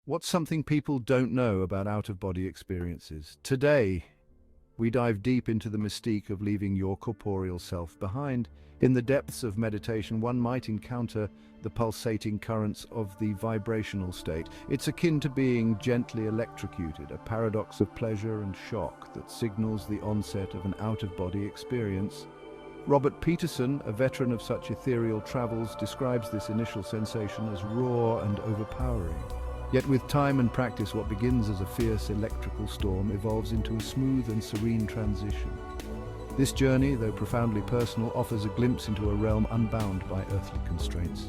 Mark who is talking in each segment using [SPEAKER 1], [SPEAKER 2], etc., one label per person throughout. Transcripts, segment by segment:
[SPEAKER 1] What's something people don't know about out-of-body experiences? Today, we dive deep into the mystique of leaving your corporeal self behind. In the depths of meditation, one might encounter the pulsating currents of the vibrational state. It's akin to being gently electrocuted, a paradox of pleasure and shock that signals the onset of an out-of-body experience. Robert Peterson, a veteran of such ethereal travels, describes this initial sensation as raw and overpowering. Yet with time and practice, what begins as a fierce electrical storm evolves into a smooth and serene transition. This journey, though profoundly personal, offers a glimpse into a realm unbound by earthly constraints.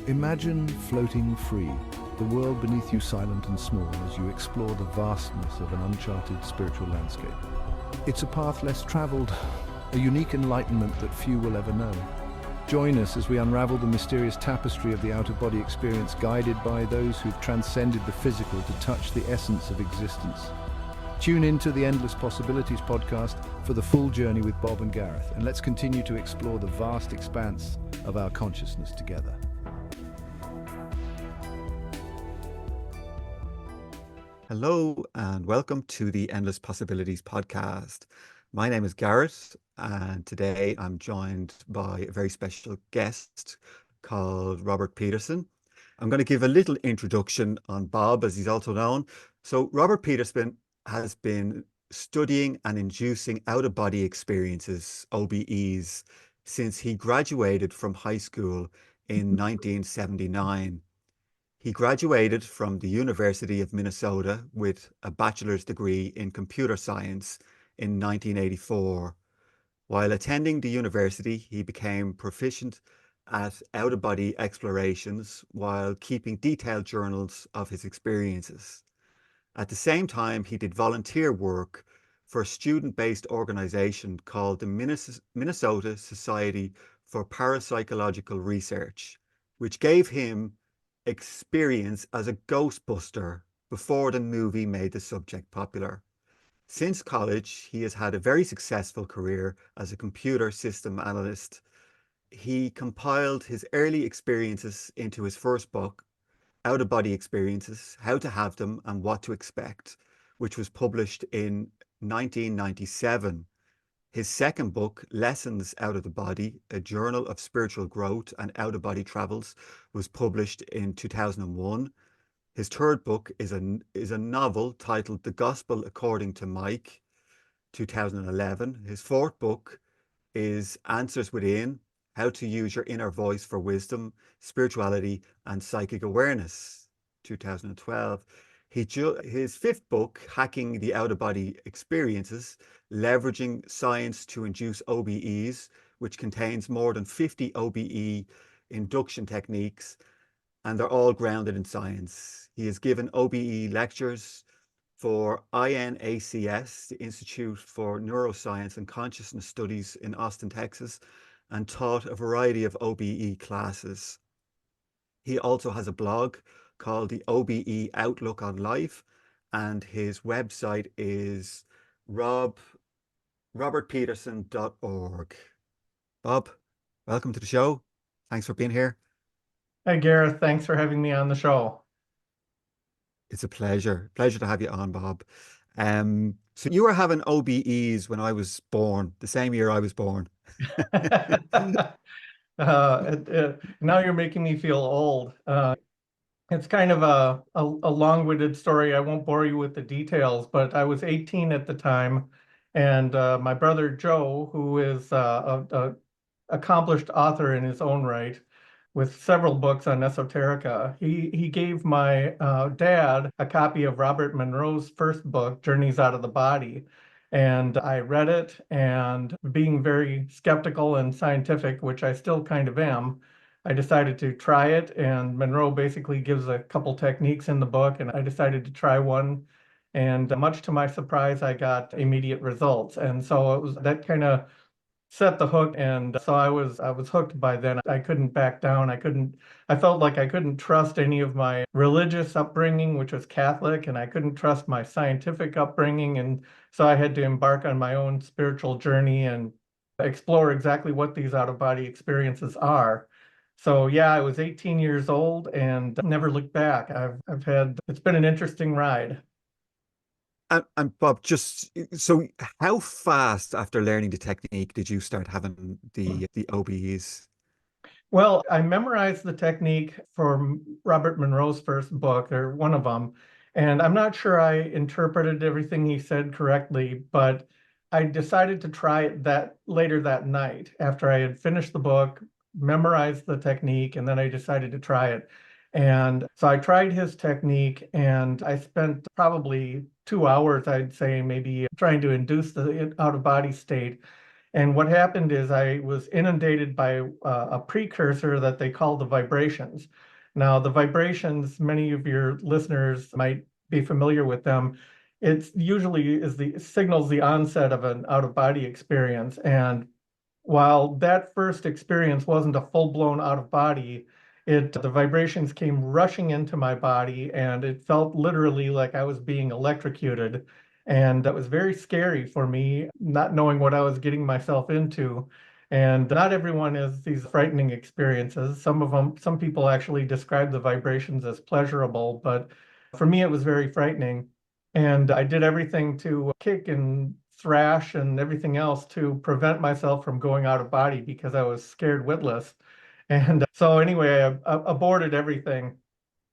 [SPEAKER 1] Imagine floating free, the world beneath you silent and small as you explore the vastness of an uncharted spiritual landscape. It's a path less traveled, a unique enlightenment that few will ever know. Join us as we unravel the mysterious tapestry of the out-of-body experience, guided by those who've transcended the physical to touch the essence of existence. Tune into the Endless Possibilities podcast for the full journey with Bob and Gareth, and let's continue to explore the vast expanse of our consciousness together.
[SPEAKER 2] Hello and welcome to the Endless Possibilities podcast. My name is Gareth, and today I'm joined by a very special guest called Robert Peterson. I'm going to give a little introduction on Bob, as he's also known. So Robert Peterson has been studying and inducing out-of-body experiences, OBEs, since he graduated from high school in 1979. He graduated from the University of Minnesota with a bachelor's degree in computer science in 1984. While attending the university, he became proficient at out-of-body explorations while keeping detailed journals of his experiences. At the same time, he did volunteer work for a student-based organization called the Minnesota Society for Parapsychological Research, which gave him experience as a ghostbuster before the movie made the subject popular. Since college, he has had a very successful career as a computer system analyst. He compiled his early experiences into his first book, Out-of-Body Experiences, How to Have Them and What to Expect, which was published in 1997. His second book, Lessons Out of the Body, a journal of spiritual growth and out-of-body travels, was published in 2001. His third book is a novel titled The Gospel According to Mike, 2011. His fourth book is Answers Within, How to Use Your Inner Voice for Wisdom, Spirituality and Psychic Awareness, 2012. His fifth book, Hacking the Out-of-Body Experiences, Leveraging Science to Induce OBEs, which contains more than 50 OBE induction techniques, and they're all grounded in science. He has given OBE lectures for INACS, the Institute for Neuroscience and Consciousness Studies in Austin, Texas, and taught a variety of OBE classes. He also has a blog called the OBE Outlook on Life, and his website is robertpeterson.org. Bob, welcome to the show. Thanks for being here.
[SPEAKER 3] Hi, Gareth. Thanks for having me on the show.
[SPEAKER 2] It's a pleasure to have you on, Bob. So you were having OBEs when I was born, the same year I was born.
[SPEAKER 3] Now you're making me feel old. It's kind of a long-winded story. I won't bore you with the details, but I was 18 at the time, and my brother Joe, who is an accomplished author in his own right, with several books on esoterica, he gave my dad a copy of Robert Monroe's first book, Journeys Out of the Body. And I read it, and being very skeptical and scientific, which I still kind of am, I decided to try it. And Monroe basically gives a couple techniques in the book, and I decided to try one. And much to my surprise, I got immediate results. And so it was that kind of set the hook, and so I was hooked by then. I couldn't back down. I felt like I couldn't trust any of my religious upbringing, which was Catholic, and I couldn't trust my scientific upbringing, and so I had to embark on my own spiritual journey and explore exactly what these out-of-body experiences are. So yeah, I was 18 years old and never looked back. It's been an interesting ride.
[SPEAKER 2] And Bob, just so how fast after learning the technique did you start having the OBEs?
[SPEAKER 3] Well, I memorized the technique from Robert Monroe's first book, or one of them, and I'm not sure I interpreted everything he said correctly, but I decided to try it that later that night after I had finished the book, memorized the technique, and then I decided to try it. And so I tried his technique, and I spent probably 2 hours, I'd say, maybe trying to induce the out-of-body state. And what happened is I was inundated by a precursor that they call the vibrations. Now, the vibrations, many of your listeners might be familiar with them. It's usually is the signals the onset of an out-of-body experience. And while that first experience wasn't a full-blown out-of-body, the vibrations came rushing into my body, and it felt literally like I was being electrocuted. And that was very scary for me, not knowing what I was getting myself into. And not everyone has these frightening experiences. Some people actually describe the vibrations as pleasurable, but for me, it was very frightening. And I did everything to kick and thrash and everything else to prevent myself from going out of body because I was scared witless. And so anyway, I aborted everything.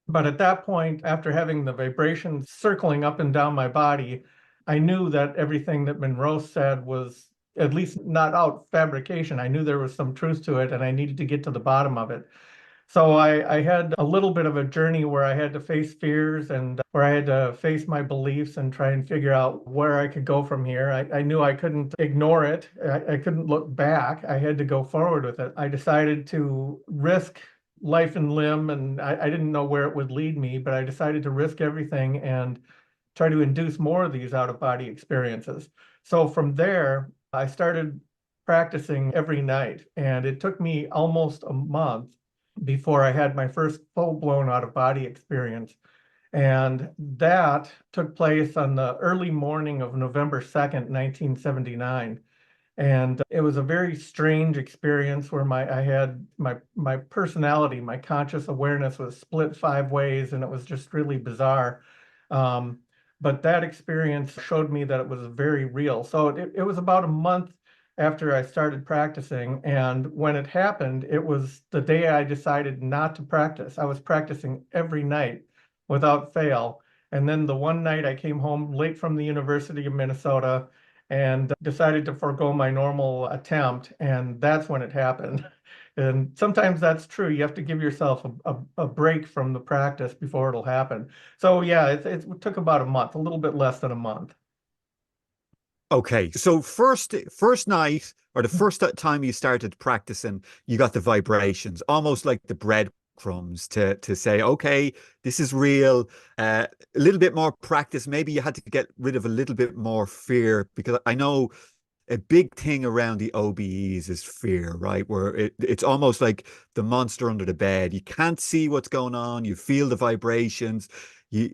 [SPEAKER 3] But at that point, after having the vibrations circling up and down my body, I knew that everything that Monroe said was at least not out fabrication. I knew there was some truth to it, and I needed to get to the bottom of it. So I had a little bit of a journey where I had to face fears and where I had to face my beliefs and try and figure out where I could go from here. I knew I couldn't ignore it. I couldn't look back. I had to go forward with it. I decided to risk life and limb, and I didn't know where it would lead me, but I decided to risk everything and try to induce more of these out-of-body experiences. So from there, I started practicing every night, and it took me almost a month before I had my first full-blown out-of-body experience. And that took place on the early morning of November 2nd, 1979. And it was a very strange experience where I had my personality, my conscious awareness was split 5 ways, and it was just really bizarre. Um, but that experience showed me that it was very real. So it was about a month after I started practicing, and when it happened, it was the day I decided not to practice. I was practicing every night without fail. And then the one night I came home late from the University of Minnesota and decided to forego my normal attempt, and that's when it happened. And sometimes that's true. You have to give yourself a break from the practice before it'll happen. So yeah, it took about a month, a little bit less than a month.
[SPEAKER 2] Okay, so first night or the first time you started practicing, you got the vibrations, almost like the breadcrumbs to say, okay, this is real. A little bit more practice. Maybe you had to get rid of a little bit more fear because I know a big thing around the OBEs is fear, right? Where it's almost like the monster under the bed. You can't see what's going on. You feel the vibrations. You,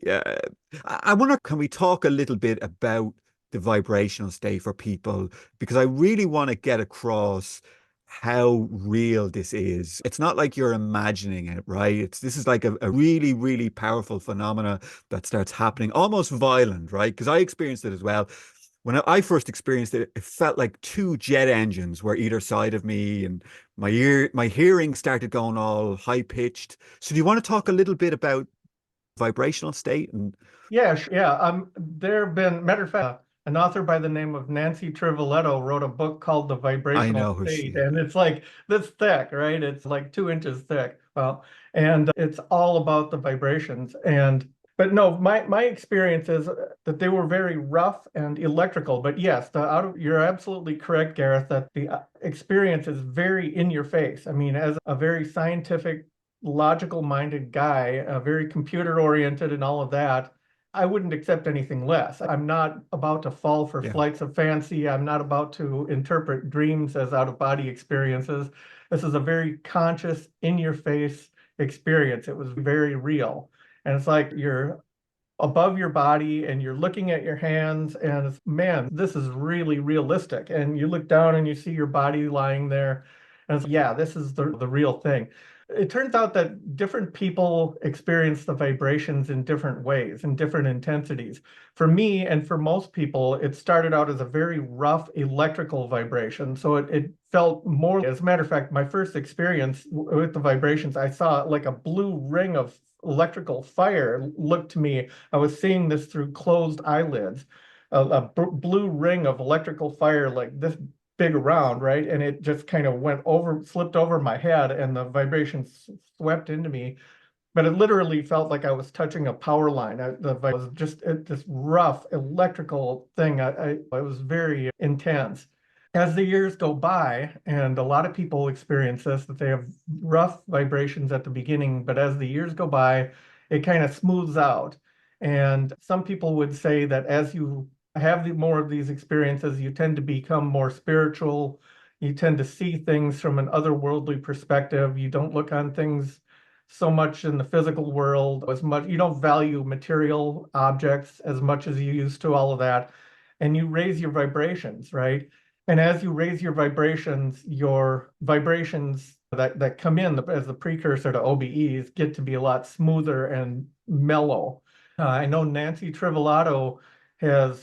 [SPEAKER 2] I wonder, can we talk a little bit about the vibrational state for people? Because I really want to get across how real this is. It's not like you're imagining it, right? This is like a really, really powerful phenomena that starts happening, almost violent, right? Because I experienced it as well. When I first experienced it, it felt like two jet engines were either side of me, and my hearing started going all high pitched. So, do you want to talk a little bit about vibrational state? And
[SPEAKER 3] Yeah, yeah. There have been, matter of fact, an author by the name of Nancy Trivoletto wrote a book called The
[SPEAKER 2] I
[SPEAKER 3] Vibrational
[SPEAKER 2] know who she
[SPEAKER 3] State,
[SPEAKER 2] is.
[SPEAKER 3] and it's like this thick, right? It's like 2 inches thick. Well, and it's all about the vibrations. And but no, my experience is that they were very rough and electrical. But yes, you're absolutely correct, Gareth, that the experience is very in your face. I mean, as a very scientific, logical-minded guy, very computer-oriented and all of that, I wouldn't accept anything less. I'm not about to fall for
[SPEAKER 2] Yeah.
[SPEAKER 3] flights of fancy. I'm not about to interpret dreams as out-of-body experiences. This is a very conscious, in-your-face experience. It was very real. And it's like you're above your body and you're looking at your hands and it's, man, this is really realistic. And you look down and you see your body lying there. And it's, yeah, this is the real thing. It turns out that different people experience the vibrations in different ways, in different intensities. For me and for most people, it started out as a very rough electrical vibration. So it felt more, as a matter of fact, my first experience with the vibrations, I saw like a blue ring of electrical fire look to me. I was seeing this through closed eyelids, a blue ring of electrical fire like this big around, right? And it just kind of went over, slipped over my head, and the vibration swept into me. But it literally felt like I was touching a power line. The was just this rough electrical thing. It was very intense. As the years go by, and a lot of people experience this, that they have rough vibrations at the beginning, but as the years go by, it kind of smooths out. And some people would say that as you have more of these experiences, you tend to become more spiritual. You tend to see things from an otherworldly perspective. You don't look on things so much in the physical world as much. You don't value material objects as much as you used to, all of that. And you raise your vibrations, right? And as you raise your vibrations that come in as the precursor to OBEs get to be a lot smoother and mellow. I know Nancy Trivolato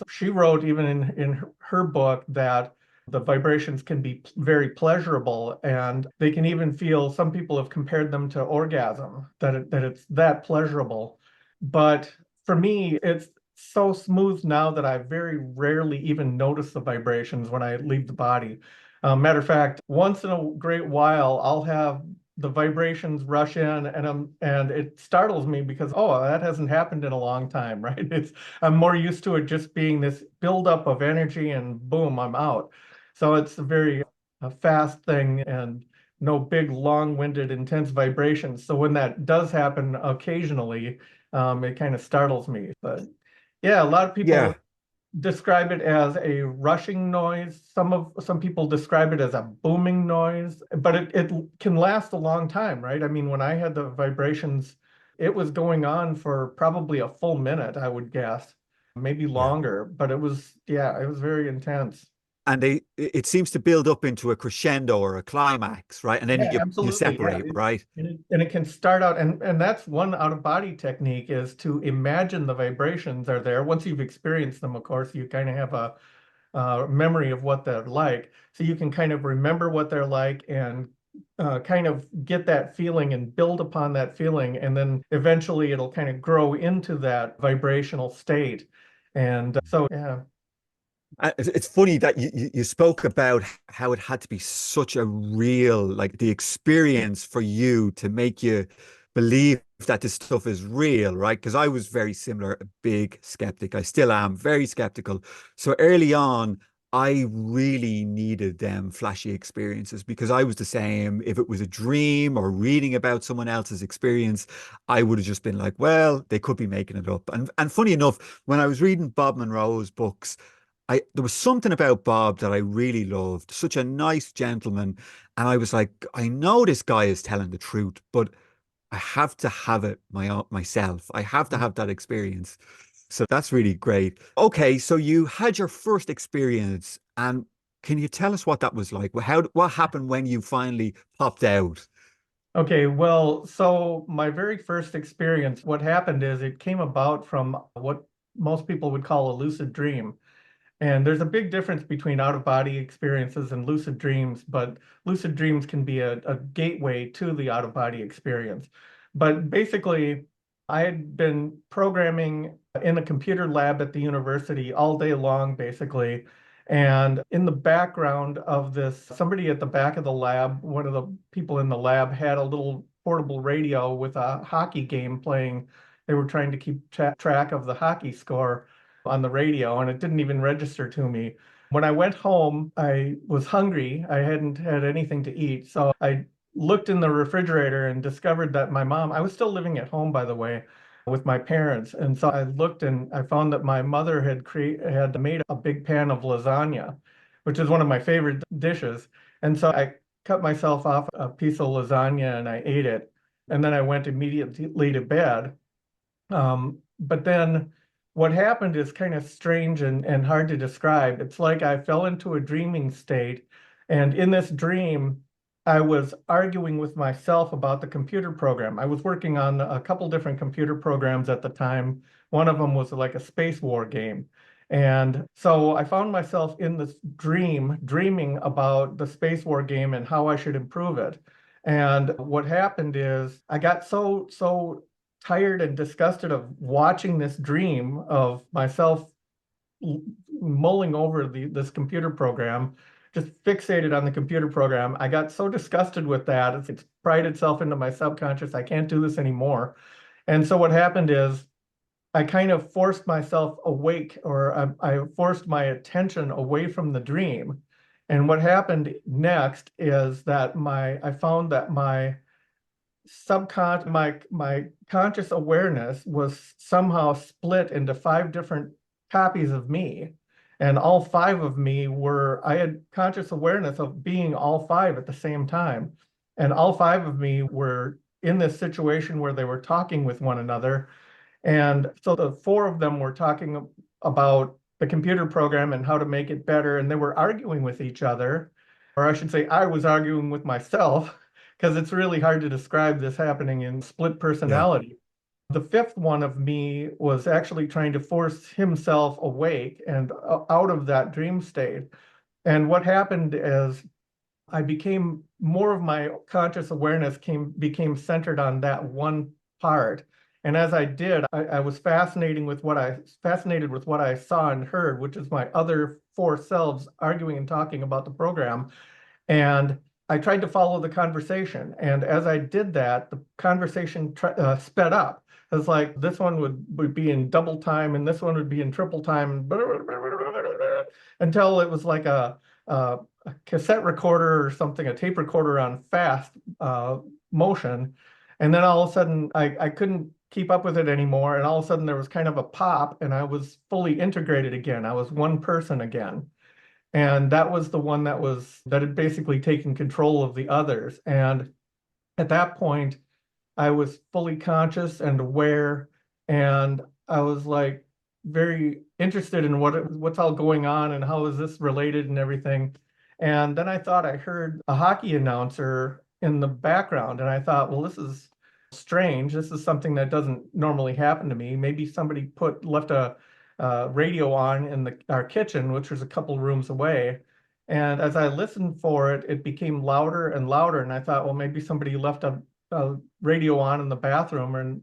[SPEAKER 3] she wrote even in her book that the vibrations can be very pleasurable, and they can even feel, some people have compared them to orgasm, that it's that pleasurable. But for me, it's so smooth now that I very rarely even notice the vibrations when I leave the body. Matter of fact, once in a great while, I'll have the vibrations rush in, and it startles me because, oh, that hasn't happened in a long time, right? I'm more used to it just being this buildup of energy, and boom, I'm out. So it's a fast thing, and no big, long-winded, intense vibrations. So when that does happen occasionally, it kind of startles me. But yeah, a lot of people
[SPEAKER 2] Yeah.
[SPEAKER 3] describe it as a rushing noise. Some people describe it as a booming noise, but it can last a long time, right? I mean, when I had the vibrations, it was going on for probably a full minute, I would guess, maybe
[SPEAKER 2] Yeah.
[SPEAKER 3] longer, but it was very intense.
[SPEAKER 2] And it seems to build up into a crescendo or a climax, right? And then
[SPEAKER 3] Yeah,
[SPEAKER 2] you
[SPEAKER 3] absolutely. Yeah.
[SPEAKER 2] separate, right?
[SPEAKER 3] And it can start out, and that's one out of body technique, is to imagine the vibrations are there. Once you've experienced them, of course, you kind of have a memory of what they're like. So you can kind of remember what they're like, and kind of get that feeling and build upon that feeling. And then eventually it'll kind of grow into that vibrational state. And so, yeah.
[SPEAKER 2] It's funny that you spoke about how it had to be such a real, like the experience for you to make you believe that this stuff is real, right? Because I was very similar, a big skeptic. I still am very skeptical. So early on, I really needed them flashy experiences because I was the same. If it was a dream or reading about someone else's experience, I would have just been like, well, they could be making it up. And funny enough, when I was reading Bob Monroe's books, there was something about Bob that I really loved. Such a nice gentleman. And I was like, I know this guy is telling the truth, but I have to have it myself. I have to have that experience. So that's really great. Okay, so you had your first experience, and can you tell us what that was like? What happened when you finally popped out?
[SPEAKER 3] Okay, well, so my very first experience, what happened is it came about from what most people would call a lucid dream. And there's a big difference between out-of-body experiences and lucid dreams, but lucid dreams can be a gateway to the out-of-body experience. But basically, I had been programming in a computer lab at the university all day long, basically. And in the background of this, somebody at the back of the lab, one of the people in the lab, had a little portable radio with a hockey game playing. They were trying to keep track of the hockey score on the radio, and it didn't even register to me. When I went home, I was hungry. I hadn't had anything to eat. So I looked in the refrigerator and discovered that I was still living at home, by the way, with my parents. And so I looked and I found that my mother had made a big pan of lasagna, which is one of my favorite dishes. And so I cut myself off a piece of lasagna and I ate it. And then I went immediately to bed. But then what happened is kind of strange and hard to describe. It's like I fell into a dreaming state. And in this dream, I was arguing with myself about the computer program. I was working on a couple different computer programs at the time. One of them was like a space war game. And so I found myself in this dreaming about the space war game and how I should improve it. And what happened is I got so tired and disgusted of watching this dream of myself mulling over this computer program, just fixated on the computer program. I got so disgusted with that. It's pried itself into my subconscious. I can't do this anymore. And so what happened is I kind of forced myself awake, or I forced my attention away from the dream. And what happened next is that I found that my subconscious, my conscious awareness was somehow split into 5 different copies of me. And all 5 of me I had conscious awareness of being all 5 at the same time. And all 5 of me were in this situation where they were talking with one another. And so the 4 of them were talking about the computer program and how to make it better. And they were arguing with each other, or I should say, I was arguing with myself, because it's really hard to describe this happening in split
[SPEAKER 1] Yeah.
[SPEAKER 3] personality. The 5th one of me was actually trying to force himself awake and out of that dream state. And what happened is I became more of my conscious awareness became centered on that one part. And as I did, I was fascinated with what I saw and heard, which is my other 4 selves arguing and talking about the program. And I tried to follow the conversation. And as I did that, the conversation sped up. It's like this one would be in double time and this one would be in triple time, until it was like a cassette recorder or something, a tape recorder on fast motion. And then all of a sudden, I couldn't keep up with it anymore. And all of a sudden, there was kind of a pop, and I was fully integrated again. I was one person again. And that was the one that had basically taken control of the others. And at that point, I was fully conscious and aware, and I was like very interested in what's all going on and how is this related and everything. And then I thought I heard a hockey announcer in the background, and I thought, well, this is strange. This is something that doesn't normally happen to me. Maybe somebody left a radio on in our kitchen, which was a couple rooms away. And as I listened for it, it became louder and louder. And I thought, well, maybe somebody left a radio on in the bathroom, and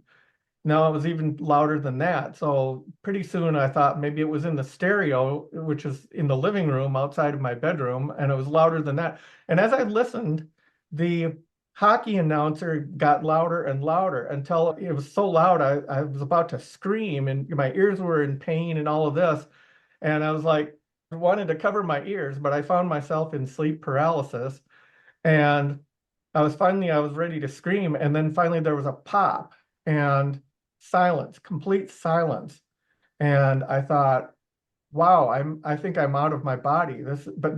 [SPEAKER 3] now it was even louder than that. So pretty soon I thought maybe it was in the stereo, which is in the living room outside of my bedroom, and it was louder than that. And as I listened, the hockey announcer got louder and louder until it was so loud I was about to scream, and my ears were in pain and all of this. And I was like, I wanted to cover my ears, but I found myself in sleep paralysis. And I was ready to scream. And then finally there was a pop and silence, complete silence. And I thought, wow, I think I'm out of my body. But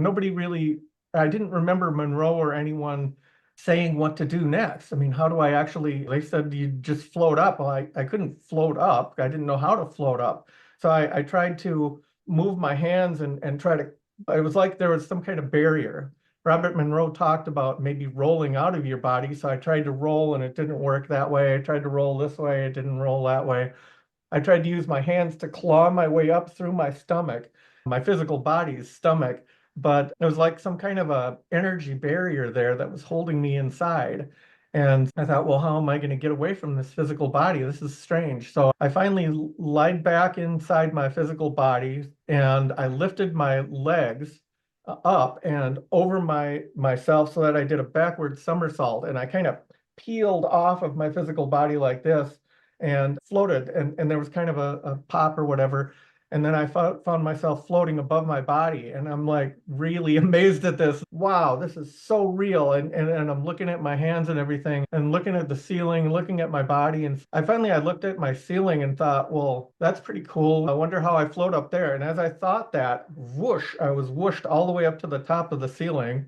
[SPEAKER 3] I didn't remember Monroe or anyone saying what to do next. I mean, how do I actually, they said you just float up. Well, I couldn't float up. I didn't know how to float up. So I tried to move my hands and try to, it was like there was some kind of barrier. Robert Monroe talked about maybe rolling out of your body. So I tried to roll and it didn't work that way. I tried to roll this way. It didn't roll that way. I tried to use my hands to claw my way up through my stomach, my physical body's stomach, but it was like some kind of a energy barrier there that was holding me inside. And I thought, well, how am I going to get away from this physical body? This is strange. So I finally lied back inside my physical body, and I lifted my legs up and over myself so that I did a backward somersault, and I kind of peeled off of my physical body like this and floated, and there was kind of a pop or whatever. And then I found myself floating above my body, and I'm like really amazed at this. Wow, this is so real. And I'm looking at my hands and everything, and looking at the ceiling, looking at my body. And I looked at my ceiling and thought, well, that's pretty cool. I wonder how I float up there. And as I thought that, whoosh, I was whooshed all the way up to the top of the ceiling.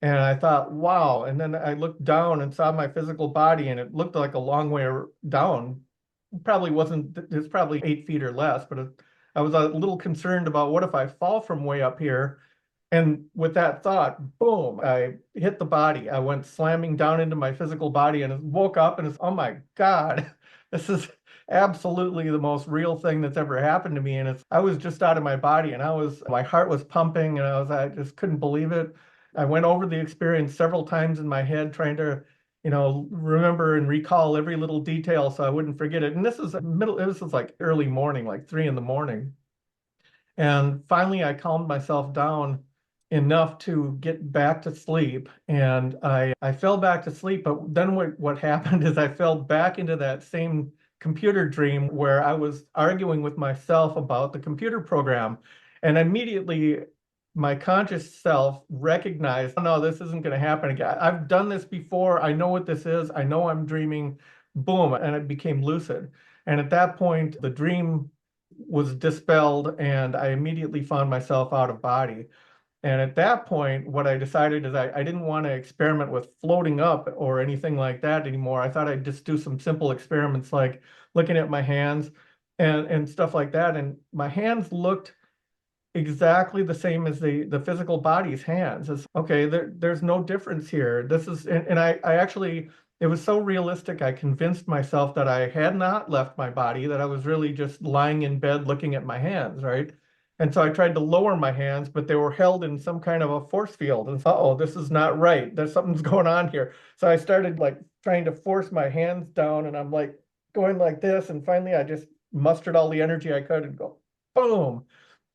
[SPEAKER 3] And I thought, wow. And then I looked down and saw my physical body, and it looked like a long way down. It's probably 8 feet or less, but I was a little concerned about what if I fall from way up here And with that thought, boom, I hit the body. I went slamming down into my physical body and woke up and it's, oh my God, this is absolutely the most real thing that's ever happened to me. And I was just out of my body and my heart was pumping and I just couldn't believe it. I went over the experience several times in my head, trying to, remember and recall every little detail so I wouldn't forget it. And this is like early morning, like 3 in the morning. And finally, I calmed myself down enough to get back to sleep. And I fell back to sleep. But then what happened is I fell back into that same computer dream where I was arguing with myself about the computer program. And immediately, my conscious self recognized, oh, no, this isn't going to happen again. I've done this before. I know what this is. I know I'm dreaming. Boom. And it became lucid. And at that point, the dream was dispelled and I immediately found myself out of body. And at that point, what I decided is I didn't want to experiment with floating up or anything like that anymore. I thought I'd just do some simple experiments like looking at my hands and stuff like that. And my hands looked exactly the same as the physical body's hands. It's okay, there's no difference here. This is, and I actually, it was so realistic, I convinced myself that I had not left my body, that I was really just lying in bed looking at my hands, right? And so I tried to lower my hands, but they were held in some kind of a force field. And oh, this is not right. There's something's going on here. So I started like trying to force my hands down, and I'm like going like this. And finally, I just mustered all the energy I could and go, boom,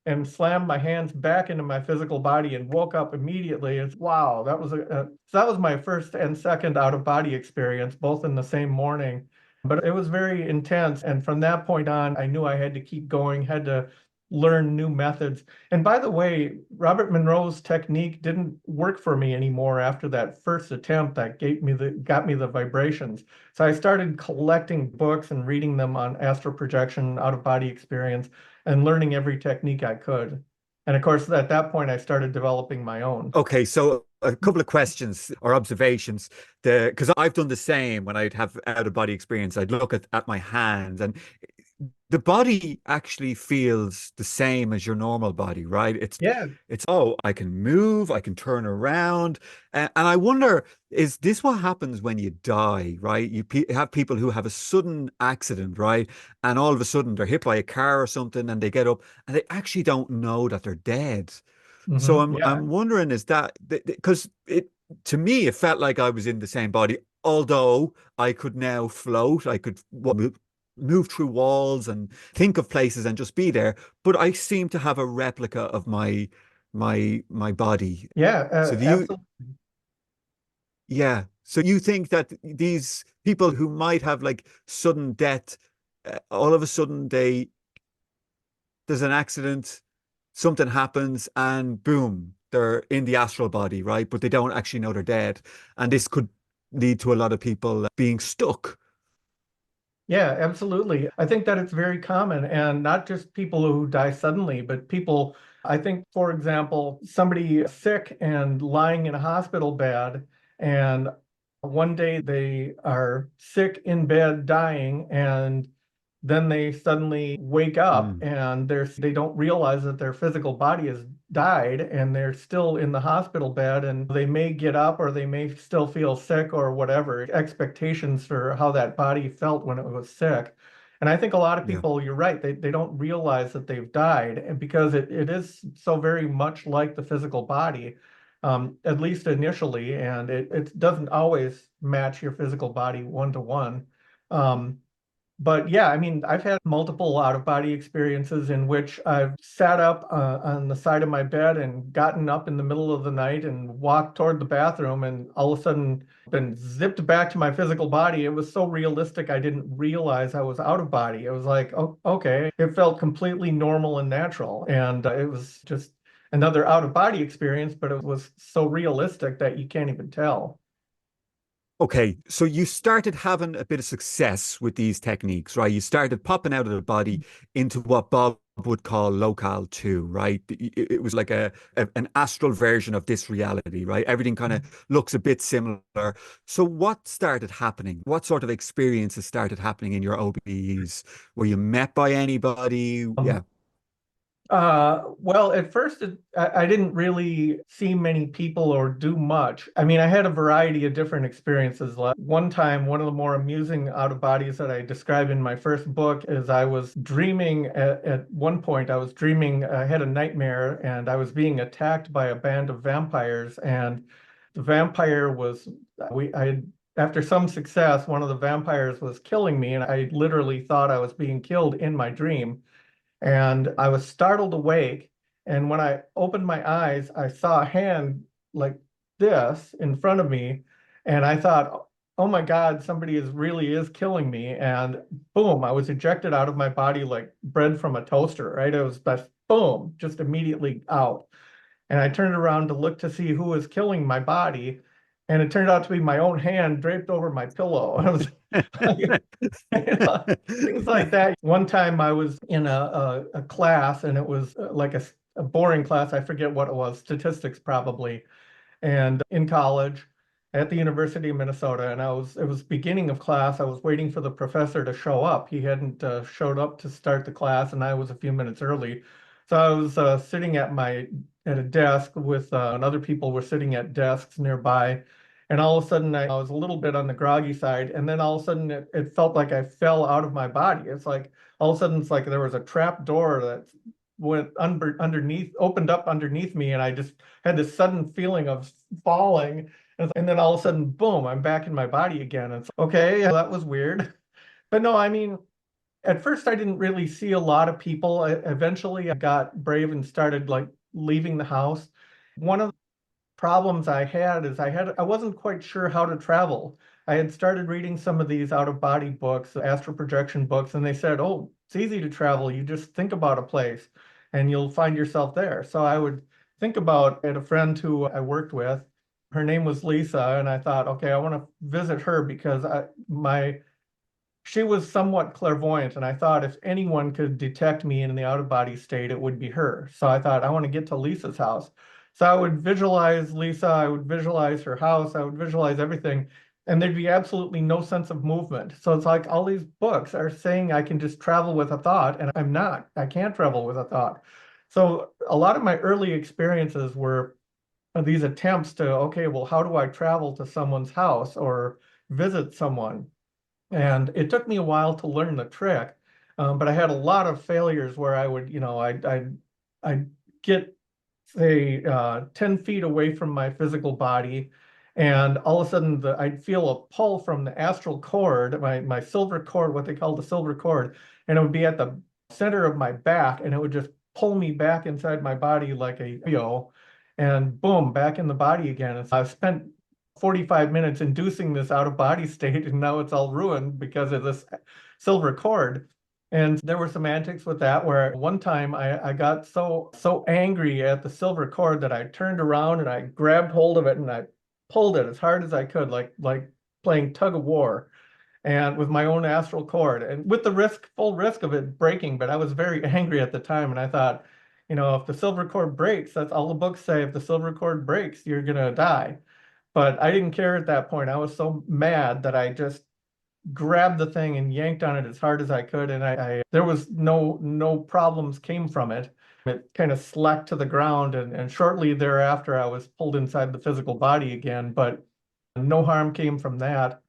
[SPEAKER 3] and slammed my hands back into my physical body and woke up immediately. It's wow, that was my first and second out of body experience, both in the same morning. But it was very intense. And from that point on, I knew I had to keep going, had to learn new methods. And by the way, Robert Monroe's technique didn't work for me anymore after that first attempt that got me the vibrations. So I started collecting books and reading them on astral projection, out of body experience, and learning every technique I could. And of course, at that point, I started developing my own.
[SPEAKER 2] Okay, so a couple of questions or observations. Because I've done the same when I'd have out of body experience, I'd look at my hands and the body actually feels the same as your normal body, right?
[SPEAKER 3] Yeah.
[SPEAKER 2] Oh, I can move, I can turn around. And I wonder, is this what happens when you die, right? You have people who have a sudden accident, right? And all of a sudden they're hit by a car or something and they get up and they actually don't know that they're dead. So
[SPEAKER 3] Yeah.
[SPEAKER 2] I'm wondering, is that because it to me it felt like I was in the same body, although I could now float, I could move through walls and think of places and just be there, but I seem to have a replica of my body.
[SPEAKER 3] Yeah,
[SPEAKER 2] So do you,
[SPEAKER 3] absolutely.
[SPEAKER 2] yeah. So you think that these people who might have like sudden death, all of a sudden there's an accident, something happens, and boom, they're in the astral body, right? But they don't actually know they're dead. And this could lead to a lot of people being stuck.
[SPEAKER 3] Yeah, absolutely. I think that it's very common, and not just people who die suddenly, but people, I think, for example, somebody sick and lying in a hospital bed, and one day they are sick in bed dying, and then they suddenly wake up
[SPEAKER 2] Mm,
[SPEAKER 3] and they don't realize that their physical body has died and they're still in the hospital bed, and they may get up or they may still feel sick or whatever expectations for how that body felt when it was sick. And I think a lot of
[SPEAKER 2] yeah.
[SPEAKER 3] people, you're right, they don't realize that they've died, and because it is so very much like the physical body, at least initially, and it doesn't always match your physical body one to one. Um, but yeah, I mean, I've had multiple out of body experiences in which I've sat up on the side of my bed and gotten up in the middle of the night and walked toward the bathroom and all of a sudden been zipped back to my physical body. It was so realistic, I didn't realize I was out of body. It was like, oh, okay. It felt completely normal and natural. And it was just another out of body experience, but it was so realistic that you can't even tell.
[SPEAKER 2] Okay, so you started having a bit of success with these techniques, right? You started popping out of the body into what Bob would call locale two, right? It was like an astral version of this reality, right? Everything kind of looks a bit similar. So what started happening? What sort of experiences started happening in your OBEs? Were you met by anybody?
[SPEAKER 3] Um,
[SPEAKER 2] Yeah.
[SPEAKER 3] Well, at first, I didn't really see many people or do much. I mean, I had a variety of different experiences. Like one time, one of the more amusing out of bodies that I describe in my first book is I was dreaming at one point, I was dreaming, I had a nightmare and I was being attacked by a band of vampires. And the vampire was, after some success, one of the vampires was killing me. And I literally thought I was being killed in my dream. And I was startled awake. And when I opened my eyes, I saw a hand like this in front of me. And I thought, oh my God, somebody really is killing me. And boom, I was ejected out of my body like bread from a toaster, right? It was just boom, just immediately out. And I turned around to look to see who was killing my body. And it turned out to be my own hand draped over my pillow. I was things like that. One time I was in a class and it was like a boring class. I forget what it was, statistics probably, and in college at the University of Minnesota. And it was beginning of class. I was waiting for the professor to show up. He hadn't showed up to start the class, and I was a few minutes early. So I was sitting at a desk with and other people were sitting at desks nearby. And all of a sudden, I was a little bit on the groggy side. And then all of a sudden, it felt like I fell out of my body. It's like all of a sudden, it's like there was a trap door that went underneath, opened up underneath me. And I just had this sudden feeling of falling. And then all of a sudden, boom, I'm back in my body again. It's okay, that was weird. But no, I mean, at first, I didn't really see a lot of people. Eventually, I got brave and started like leaving the house. One of problems I had is I wasn't quite sure how to travel. I had started reading some of these out-of-body books, astral projection books, and they said, oh, it's easy to travel. You just think about a place and you'll find yourself there. So I would think about, I had a friend who I worked with. Her name was Lisa, and I thought, okay, I want to visit her because she was somewhat clairvoyant, and I thought if anyone could detect me in the out-of-body state, it would be her. So I thought, I want to get to Lisa's house. So I would visualize Lisa, I would visualize her house, I would visualize everything, and there'd be absolutely no sense of movement. So it's like all these books are saying I can just travel with a thought, and I'm not. I can't travel with a thought. So a lot of my early experiences were these attempts to, okay, well, how do I travel to someone's house or visit someone? And it took me a while to learn the trick, but I had a lot of failures where I would, I'd get, say, 10 feet away from my physical body, and all of a sudden I'd feel a pull from the astral cord, my silver cord, what they call the silver cord, and it would be at the center of my back, and it would just pull me back inside my body like a yo, and boom, back in the body again. And so I've spent 45 minutes inducing this out of body state, and now it's all ruined because of this silver cord. And there were some antics with that where one time I got so angry at the silver cord that I turned around and I grabbed hold of it and I pulled it as hard as I could, like playing tug of war, and with my own astral cord, and with the full risk of it breaking. But I was very angry at the time, and I thought, if the silver cord breaks, that's all the books say. If the silver cord breaks, you're gonna die. But I didn't care at that point. I was so mad that I just grabbed the thing and yanked on it as hard as I could, and there was no problems came from it. It kind of slacked to the ground, and shortly thereafter I was pulled inside the physical body again, but no harm came from that.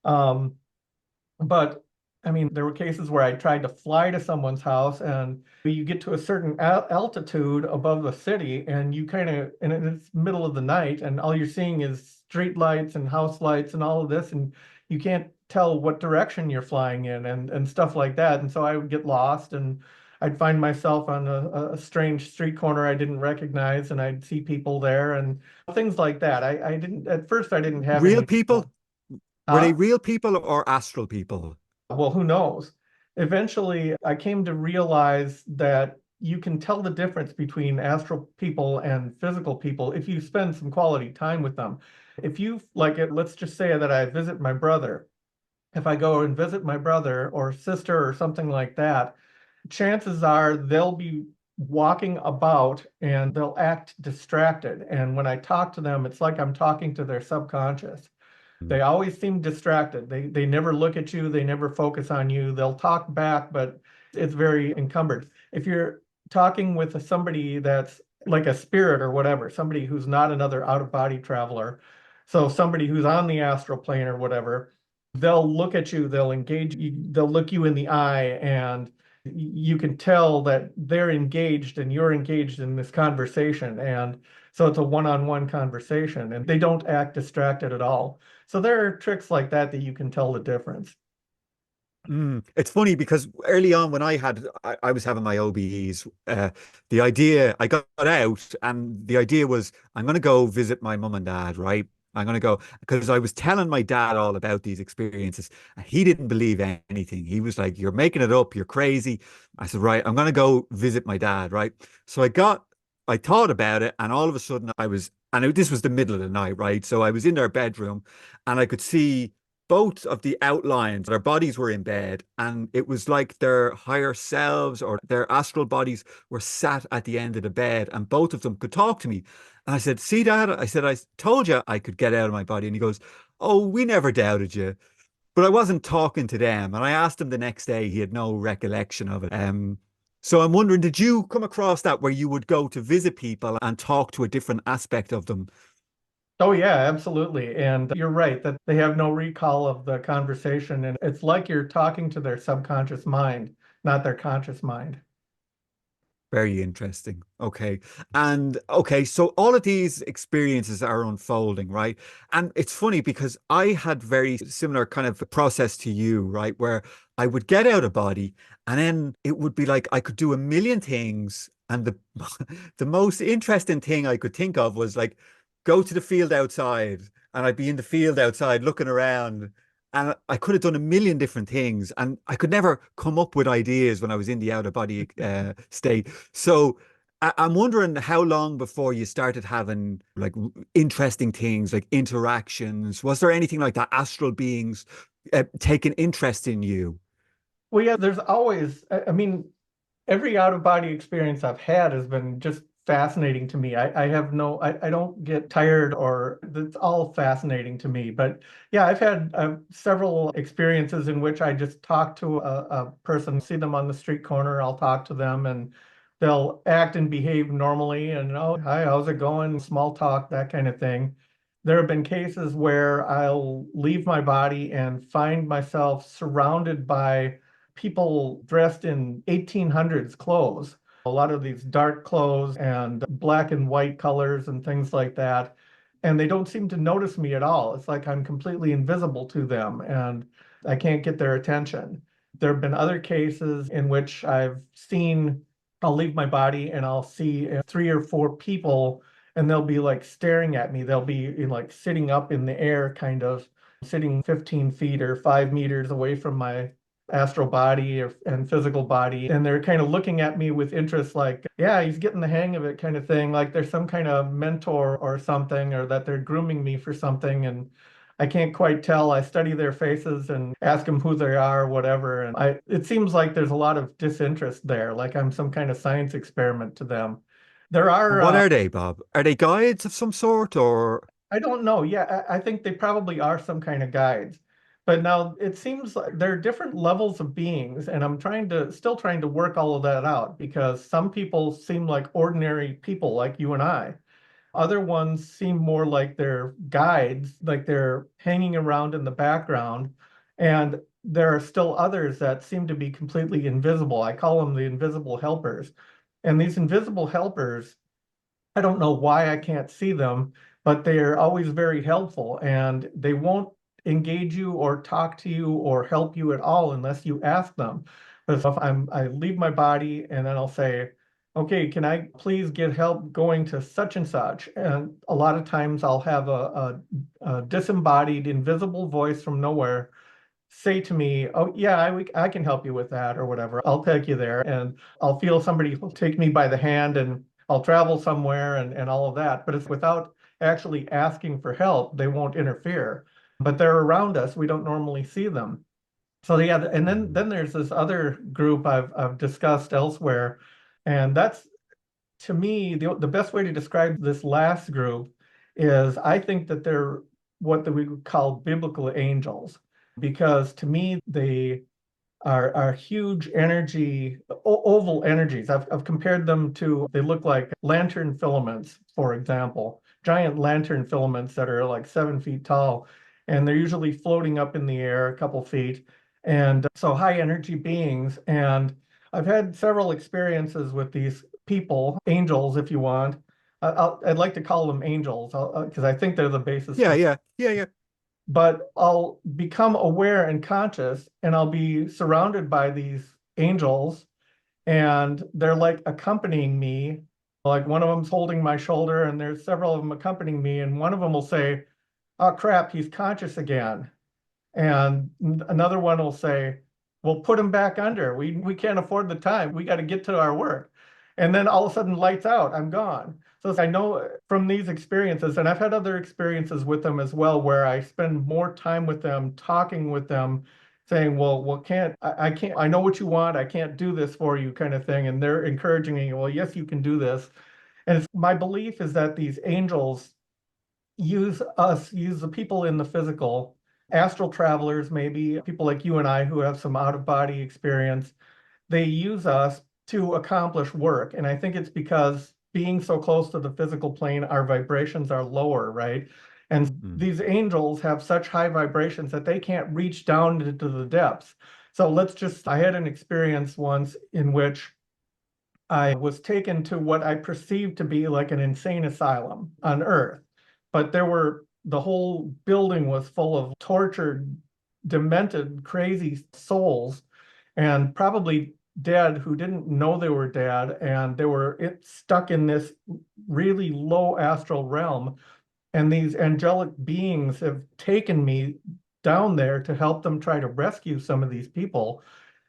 [SPEAKER 3] But I mean, there were cases where I tried to fly to someone's house, and you get to a certain altitude above the city, and and it's middle of the night, and all you're seeing is street lights and house lights and all of this, and you can't tell what direction you're flying in and stuff like that. And so I would get lost, and I'd find myself on a strange street corner I didn't recognize, and I'd see people there and things like that. I didn't, at first I didn't have
[SPEAKER 2] Real
[SPEAKER 3] any
[SPEAKER 2] people? Were they
[SPEAKER 3] Huh?
[SPEAKER 2] real people or astral people?
[SPEAKER 3] Well, who knows? Eventually, I came to realize that you can tell the difference between astral people and physical people if you spend some quality time with them. If you like it, let's just say that I visit my brother. If I go and visit my brother or sister or something like that, chances are they'll be walking about and they'll act distracted. And when I talk to them, it's like I'm talking to their subconscious. They always seem distracted. They never look at you. They never focus on you. They'll talk back, but it's very encumbered. If you're talking with somebody that's like a spirit or whatever, somebody who's not another out-of-body traveler. So somebody who's on the astral plane or whatever, they'll look at you, they'll engage you, they'll look you in the eye, and you can tell that they're engaged and you're engaged in this conversation. And so it's a one-on-one conversation, and they don't act distracted at all. So there are tricks like that that you can tell the difference.
[SPEAKER 2] It's funny because early on when I was having my OBEs, the idea I got out and the idea was I'm going to go visit my mum and dad, right? I'm going to go because I was telling my dad all about these experiences and he didn't believe anything. He was like, "You're making it up. You're crazy." I said, "Right, I'm going to go visit my dad," right? So I thought about it and all of a sudden this was the middle of the night, right? So I was in their bedroom and I could see both of the outlines, their bodies were in bed, and it was like their higher selves or their astral bodies were sat at the end of the bed, and both of them could talk to me. And I said, "See, Dad," I said, "I told you I could get out of my body." And he goes, "Oh, we never doubted you." But I wasn't talking to them. And I asked him the next day, he had no recollection of it. So I'm wondering, did you come across that where you would go to visit people and talk to a different aspect of them?
[SPEAKER 3] Oh, yeah, absolutely. And you're right that they have no recall of the conversation. And it's like you're talking to their subconscious mind, not their conscious mind.
[SPEAKER 2] Very interesting. Okay. And okay, so all of these experiences are unfolding, right? And it's funny because I had very similar kind of process to you, right? Where I would get out of body and then it would be like I could do a million things. And the the most interesting thing I could think of was like go to the field outside and I'd be in the field outside looking around and I could have done a million different things, and I could never come up with ideas when I was in the out of body state. So I'm wondering how long before you started having like interesting things, like interactions. Was there anything like that? Astral beings taking interest in you?
[SPEAKER 3] Well, yeah, there's always, I mean, every out of body experience I've had has been just fascinating to me. I have no, I don't get tired or it's all fascinating to me. But yeah, I've had several experiences in which I just talk to a person, see them on the street corner, I'll talk to them and they'll act and behave normally and, oh, hi, how's it going? Small talk, that kind of thing. There have been cases where I'll leave my body and find myself surrounded by people dressed in 1800s clothes, a lot of these dark clothes and black and white colors and things like that. And they don't seem to notice me at all. It's like I'm completely invisible to them and I can't get their attention. There have been other cases in which I'll leave my body and I'll see three or four people and they'll be like staring at me. They'll be like sitting up in the air, kind of sitting 15 feet or 5 meters away from my astral body and physical body. And they're kind of looking at me with interest, like, yeah, he's getting the hang of it kind of thing. Like there's some kind of mentor or something, or that they're grooming me for something. And I can't quite tell. I study their faces and ask them who they are, or whatever. And it seems like there's a lot of disinterest there, like I'm some kind of science experiment to them. There
[SPEAKER 2] And
[SPEAKER 3] are
[SPEAKER 2] what are they, Bob? Are they guides of some sort or?
[SPEAKER 3] I don't know. Yeah, I think they probably are some kind of guides. But now it seems like there are different levels of beings, and I'm still trying to work all of that out because some people seem like ordinary people like you and I. Other ones seem more like they're guides, like they're hanging around in the background. And there are still others that seem to be completely invisible. I call them the invisible helpers. And these invisible helpers, I don't know why I can't see them, but they're always very helpful and they won't engage you or talk to you or help you at all unless you ask them. But if I leave my body and then I'll say, okay, can I please get help going to such and such? And a lot of times I'll have a disembodied, invisible voice from nowhere say to me, oh, yeah, I can help you with that or whatever. I'll take you there and I'll feel somebody who'll take me by the hand and I'll travel somewhere and all of that. But it's without actually asking for help, they won't interfere. But they're around us. We don't normally see them. So yeah, and then there's this other group I've discussed elsewhere, and that's to me the best way to describe this last group is I think that they're what we would call biblical angels, because to me they are huge energy, oval energies. I've compared them to, they look like lantern filaments, for example, giant lantern filaments that are like 7 feet tall. And they're usually floating up in the air a couple feet. And so high energy beings. And I've had several experiences with these people, angels, if you want. I'd like to call them angels because I think they're the basis.
[SPEAKER 2] Yeah.
[SPEAKER 3] But I'll become aware and conscious, and I'll be surrounded by these angels, and they're like accompanying me. Like one of them's holding my shoulder, and there's several of them accompanying me, and one of them will say, "Oh crap, he's conscious again." And another one will say, "Well, put him back under. We can't afford the time. We got to get to our work." And then all of a sudden, lights out. I'm gone. So I know from these experiences, and I've had other experiences with them as well, where I spend more time with them, talking with them, saying, "Well, I can't. I know what you want. I can't do this for you," kind of thing. And they're encouraging me, "Well, yes, you can do this." And my belief is that these angels use us, use the people in the physical, astral travelers, maybe people like you and I who have some out of body experience. They use us to accomplish work. And I think it's because being so close to the physical plane, our vibrations are lower, right? And these angels have such high vibrations that they can't reach down into the depths. So I had an experience once in which I was taken to what I perceived to be like an insane asylum on Earth. But the whole building was full of tortured, demented, crazy souls, and probably dead who didn't know they were dead, and they were stuck in this really low astral realm. And these angelic beings have taken me down there to help them try to rescue some of these people.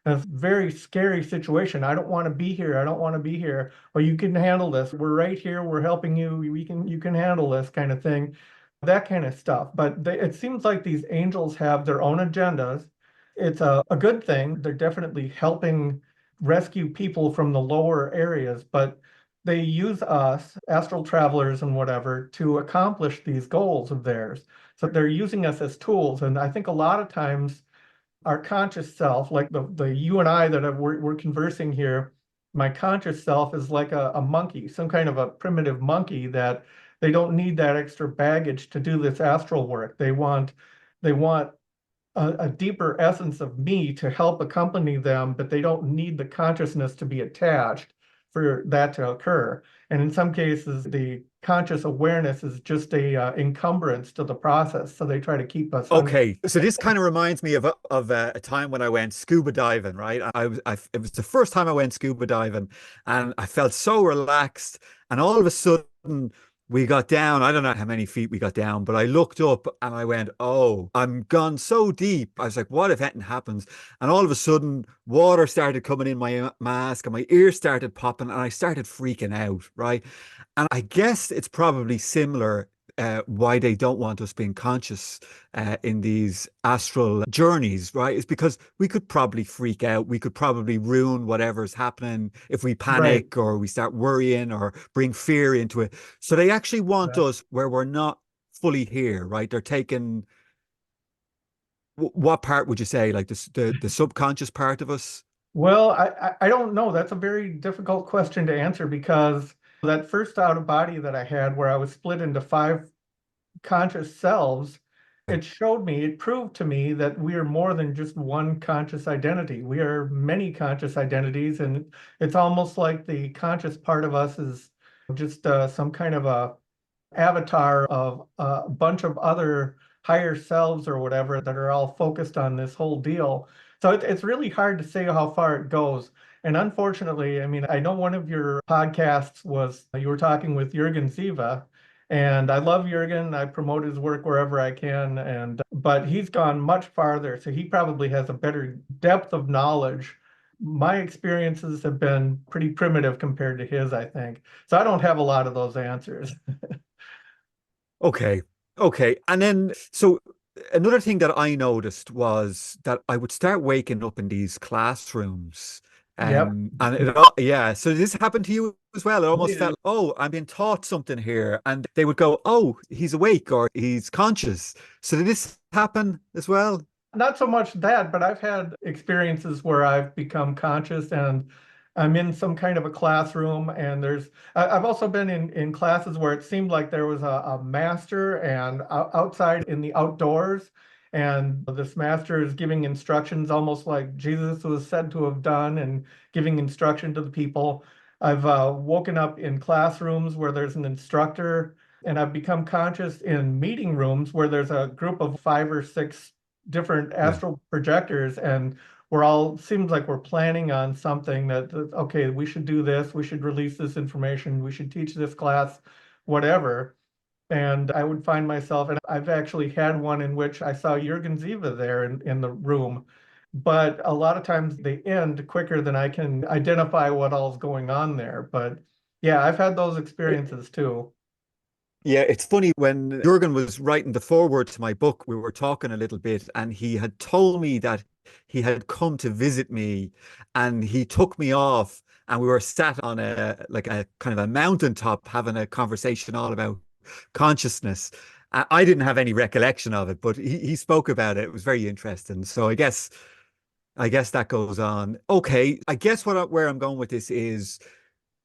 [SPEAKER 3] And it's a very scary situation. I don't want to be here. I don't want to be here. Well, you can handle this. We're right here. We're helping you. You can handle this kind of thing, that kind of stuff. But it seems like these angels have their own agendas. It's a good thing. They're definitely helping rescue people from the lower areas, but they use us, astral travelers and whatever, to accomplish these goals of theirs. So they're using us as tools. And I think a lot of times our conscious self, like the you and I that we're conversing here, my conscious self is like a monkey, some kind of a primitive monkey that they don't need that extra baggage to do this astral work. They want a deeper essence of me to help accompany them, but they don't need the consciousness to be attached for that to occur. And in some cases, the conscious awareness is just a encumbrance to the process. So they try to keep us under.
[SPEAKER 2] Okay, so this kind of reminds me of a time when I went scuba diving, right? It was the first time I went scuba diving, and I felt so relaxed. And all of a sudden, we got down. I don't know how many feet we got down, but I looked up and I went, "Oh, I'm gone so deep." I was like, "What if anything happens?" And all of a sudden, water started coming in my mask, and my ears started popping, and I started freaking out, right? And I guess it's probably similar why they don't want us being conscious in these astral journeys, right? Is because we could probably freak out. We could probably ruin whatever's happening if we panic or we start worrying or bring fear into it. So they actually want us where we're not fully here, right? They're taking, what part would you say? Like the subconscious part of us?
[SPEAKER 3] Well, I don't know. That's a very difficult question to answer because that first out of body that I had, where I was split into 5 conscious selves, it proved to me that we are more than just one conscious identity. We are many conscious identities, and it's almost like the conscious part of us is just some kind of a avatar of a bunch of other higher selves or whatever that are all focused on this whole deal. So it's really hard to say how far it goes. And unfortunately, I mean, I know one of your podcasts you were talking with Jürgen Ziva, and I love Jürgen. I promote his work wherever I can, but he's gone much farther, so he probably has a better depth of knowledge. My experiences have been pretty primitive compared to his, I think. So I don't have a lot of those answers.
[SPEAKER 2] Okay. Okay. And then, so another thing that I noticed was that I would start waking up in these classrooms.
[SPEAKER 3] Yep.
[SPEAKER 2] Yeah. So this happened to you as well. It almost felt, "Oh, I'm being taught something here." And they would go, "Oh, he's awake or he's conscious." So did this happen as well?
[SPEAKER 3] Not so much that, but I've had experiences where I've become conscious and I'm in some kind of a classroom and I've also been in classes where it seemed like there was a master and outside in the outdoors, and this master is giving instructions almost like Jesus was said to have done and giving instruction to the people. I've woken up in classrooms where there's an instructor, and I've become conscious in meeting rooms where there's a group of 5 or 6 different
[SPEAKER 2] Yeah.
[SPEAKER 3] astral projectors, and we're all seems like we're planning on something that okay, we should do this, we should release this information, we should teach this class, whatever. And I would find myself, and I've actually had one in which I saw Jürgen Ziva there in the room, but a lot of times they end quicker than I can identify what all's going on there. But yeah, I've had those experiences too.
[SPEAKER 2] Yeah, it's funny when Jurgen was writing the foreword to my book, we were talking a little bit, and he had told me that he had come to visit me and he took me off and we were sat on a like a kind of a mountaintop having a conversation all about consciousness. I didn't have any recollection of it, but he spoke about it. It was very interesting. So I guess that goes on. Okay, I guess where I'm going with this is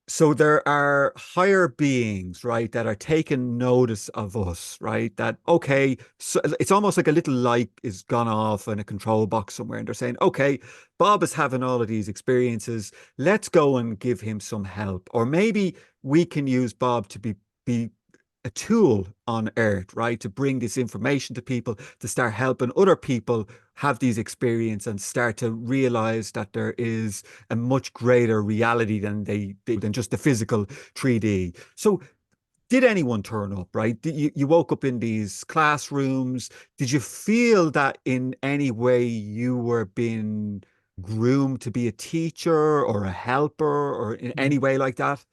[SPEAKER 2] so there are higher beings, right, that are taking notice of us, right? That, okay, so it's almost like a little light is gone off in a control box somewhere, and they're saying, okay, Bob is having all of these experiences. Let's go and give him some help. Or maybe we can use Bob to be a tool on earth, right? To bring this information to people, to start helping other people have these experiences and start to realize that there is a much greater reality than just the physical 3D. So did anyone turn up, right? You woke up in these classrooms. Did you feel that in any way you were being groomed to be a teacher or a helper or in any way like that?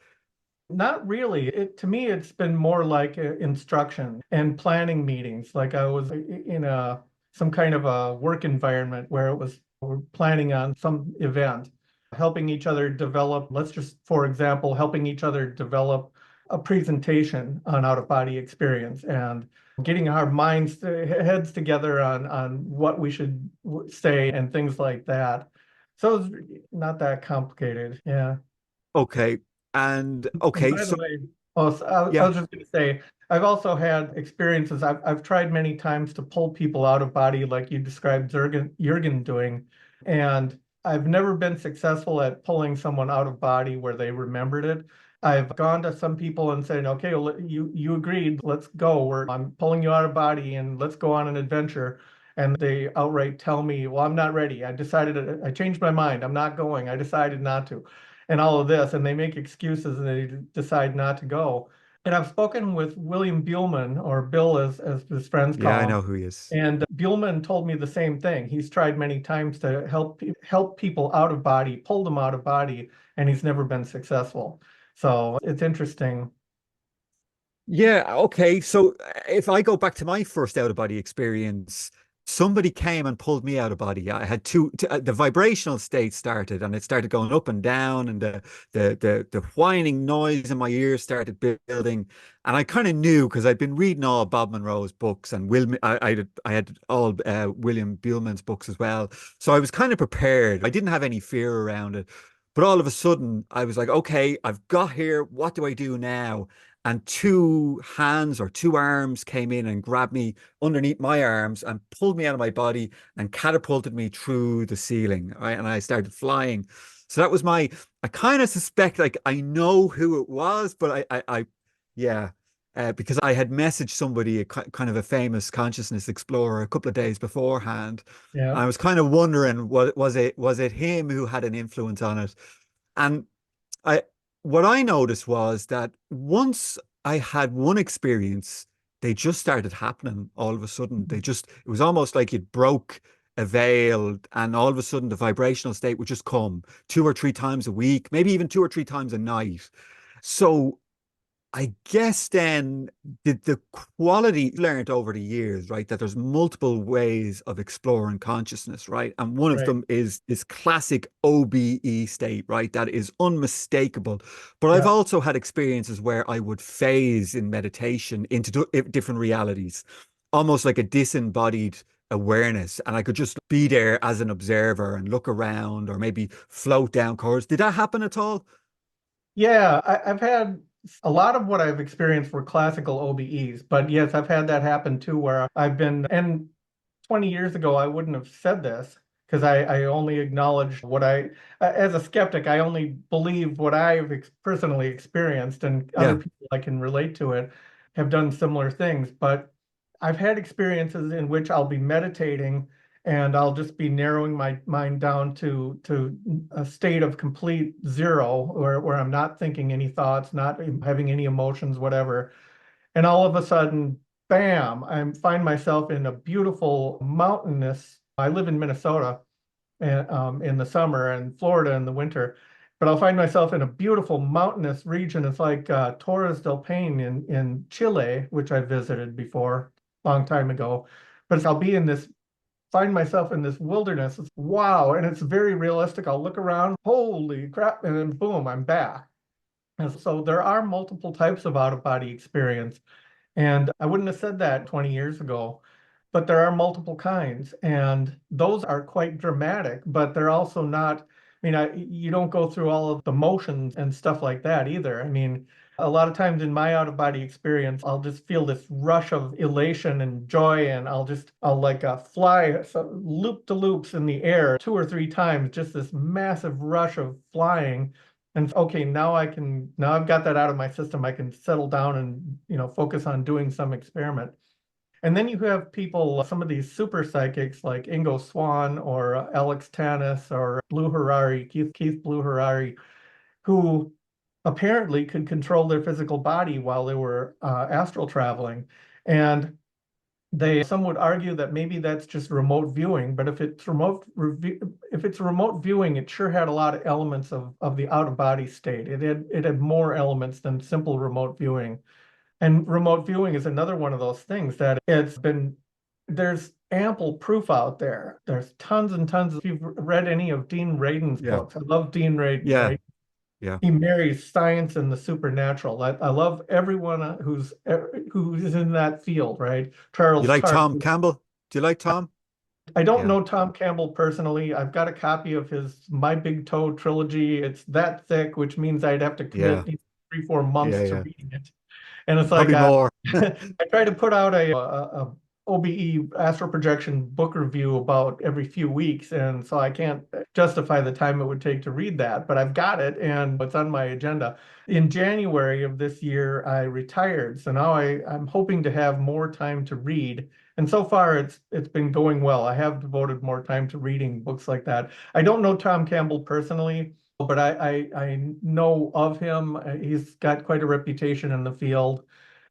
[SPEAKER 3] Not really. To me, it's been more like instruction and planning meetings. Like I was in some kind of a work environment where it was we're planning on some event, helping each other develop. Let's just, for example, helping each other develop a presentation on out-of-body experience and getting our heads together on what we should say and things like that. So it's not that complicated. Yeah.
[SPEAKER 2] Okay. And
[SPEAKER 3] And
[SPEAKER 2] okay,
[SPEAKER 3] by the
[SPEAKER 2] so
[SPEAKER 3] way, oh, so I
[SPEAKER 2] yeah.
[SPEAKER 3] was just going to say, I've also had experiences. I've tried many times to pull people out of body, like you described Jürgen doing, and I've never been successful at pulling someone out of body where they remembered it. I've gone to some people and said, "Okay, well, you agreed. Let's go. I'm pulling you out of body, and let's go on an adventure." And they outright tell me, "Well, I'm not ready. I changed my mind. I'm not going. I decided not to." And all of this, and they make excuses and they decide not to go. And I've spoken with William Buhlman, or Bill as his friends
[SPEAKER 2] Yeah, I
[SPEAKER 3] call him,
[SPEAKER 2] know who he is.
[SPEAKER 3] and Buhlman told me the same thing. He's tried many times to help people out of body, pull them out of body, and he's never been successful. So it's interesting.
[SPEAKER 2] Yeah, okay. So if I go back to my first out of body experience, somebody came and pulled me out of body. I had the vibrational state started and it started going up and down and the whining noise in my ears started building. And I kind of knew because I'd been reading all Bob Monroe's books and I had all William Buhlman's books as well. So I was kind of prepared. I didn't have any fear around it. But all of a sudden, I was like, okay, I've got here. What do I do now? And two hands or two arms came in and grabbed me underneath my arms and pulled me out of my body and catapulted me through the ceiling. Right? And I started flying. So that was I kind of suspect, like, I know who it was, but yeah, because I had messaged somebody, kind of a famous consciousness explorer, a couple of days beforehand.
[SPEAKER 3] Yeah.
[SPEAKER 2] I was kind of wondering, was it him who had an influence on it? And I what I noticed was that once I had one experience, they just started happening all of a sudden. It was almost like it broke a veil, and all of a sudden the vibrational state would just come 2 or 3 times a week, maybe even 2 or 3 times a night. So I guess then the quality learned over the years, right, that there's multiple ways of exploring consciousness, right? And one of
[SPEAKER 3] Right.
[SPEAKER 2] them is this classic OBE state, right? That is unmistakable. But I've
[SPEAKER 3] Yeah.
[SPEAKER 2] also had experiences where I would phase in meditation into different realities, almost like a disembodied awareness, and I could just be there as an observer and look around or maybe float down chords. Did that happen at all?
[SPEAKER 3] Yeah, I've had a lot of what I've experienced were classical OBEs, but yes, I've had that happen too, where I've been, and 20 years ago, I wouldn't have said this because I only acknowledged what as a skeptic, I only believe what I've personally experienced, and other
[SPEAKER 2] Yeah.
[SPEAKER 3] people I can relate to it have done similar things. But I've had experiences in which I'll be meditating and I'll just be narrowing my mind down to a state of complete zero, where I'm not thinking any thoughts, not having any emotions, whatever. And all of a sudden, bam, I find myself in a beautiful mountainous. I live in Minnesota in the summer and Florida in the winter, but I'll find myself in a beautiful mountainous region. It's like Torres del Paine in Chile, which I visited before, long time ago. But I'll be in this, find myself in this wilderness. It's, wow, and it's very realistic. I'll look around, holy crap, and then boom, I'm back. And so there are multiple types of out-of-body experience. And I wouldn't have said that 20 years ago, but there are multiple kinds, and those are quite dramatic, but they're also not, I mean, you don't go through all of the motions and stuff like that either. I mean, a lot of times in my out-of-body experience, I'll just feel this rush of elation and joy, and I'll like fly loop to loops in the air 2 or 3 times, just this massive rush of flying. And okay, now I've got that out of my system. I can settle down and, focus on doing some experiment. And then you have people, some of these super psychics like Ingo Swann or Alex Tannis or Keith Blue Harari, who apparently could control their physical body while they were astral traveling. And some would argue that maybe that's just remote viewing, but if it's remote viewing, it sure had a lot of elements of the out of body state. It had more elements than simple remote viewing. And remote viewing is another one of those things that there's ample proof out there. There's tons and tons. If you've read any of Dean Radin's
[SPEAKER 2] Yeah.
[SPEAKER 3] books, I love Dean Radin,
[SPEAKER 2] Yeah.
[SPEAKER 3] right?
[SPEAKER 2] Yeah.
[SPEAKER 3] He marries science and the supernatural. I love everyone who's in that field, right?
[SPEAKER 2] You
[SPEAKER 3] Charles
[SPEAKER 2] like
[SPEAKER 3] Clark.
[SPEAKER 2] Tom Campbell? Do you like Tom?
[SPEAKER 3] I don't
[SPEAKER 2] Yeah.
[SPEAKER 3] know Tom Campbell personally. I've got a copy of his My Big Toe trilogy. It's that thick, which means I'd have to
[SPEAKER 2] Yeah.
[SPEAKER 3] commit 3-4 months to
[SPEAKER 2] Yeah.
[SPEAKER 3] reading it. And it's like
[SPEAKER 2] Probably more.
[SPEAKER 3] I try to put out a OBE astral projection book review about every few weeks, and so I can't justify the time it would take to read that, but I've got it and it's on my agenda. In January of this year, I retired, so now I'm hoping to have more time to read. And so far, it's been going well. I have devoted more time to reading books like that. I don't know Tom Campbell personally, but I know of him. He's got quite a reputation in the field.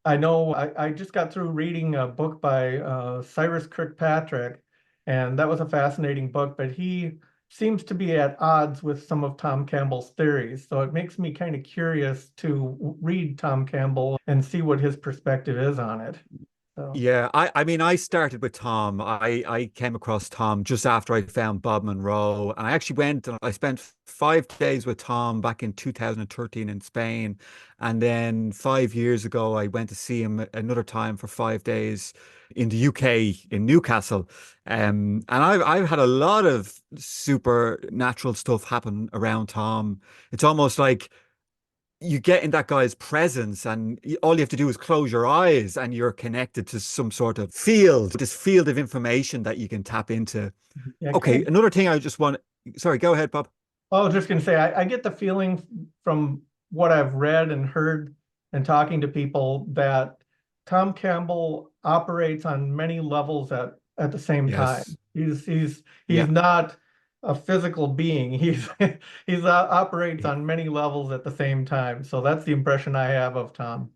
[SPEAKER 3] I know I just got through reading a book by Cyrus Kirkpatrick, and that was a fascinating book, but he seems to be at odds with some of Tom Campbell's theories. So it makes me kind of curious to read Tom Campbell and see what his perspective is on it. So.
[SPEAKER 2] Yeah, I mean, I started with Tom. I came across Tom just after I found Bob Monroe, and I actually went and I spent 5 days with Tom back in 2013 in Spain, and then 5 years ago I went to see him another time for 5 days in the UK in Newcastle, and I've had a lot of supernatural stuff happen around Tom. It's almost like you get in that guy's presence and all you have to do is close your eyes and you're connected to some sort of field, this field of information that you can tap into.
[SPEAKER 3] Yeah,
[SPEAKER 2] Okay, another thing I just want, sorry, go ahead, Bob.
[SPEAKER 3] I was just going to say, I get the feeling from what I've read and heard and talking to people that Tom Campbell operates on many levels at the same time.
[SPEAKER 2] Yes.
[SPEAKER 3] He's
[SPEAKER 2] Yeah.
[SPEAKER 3] not a physical being. He's operates on many levels at the same time. So that's the impression I have of Tom.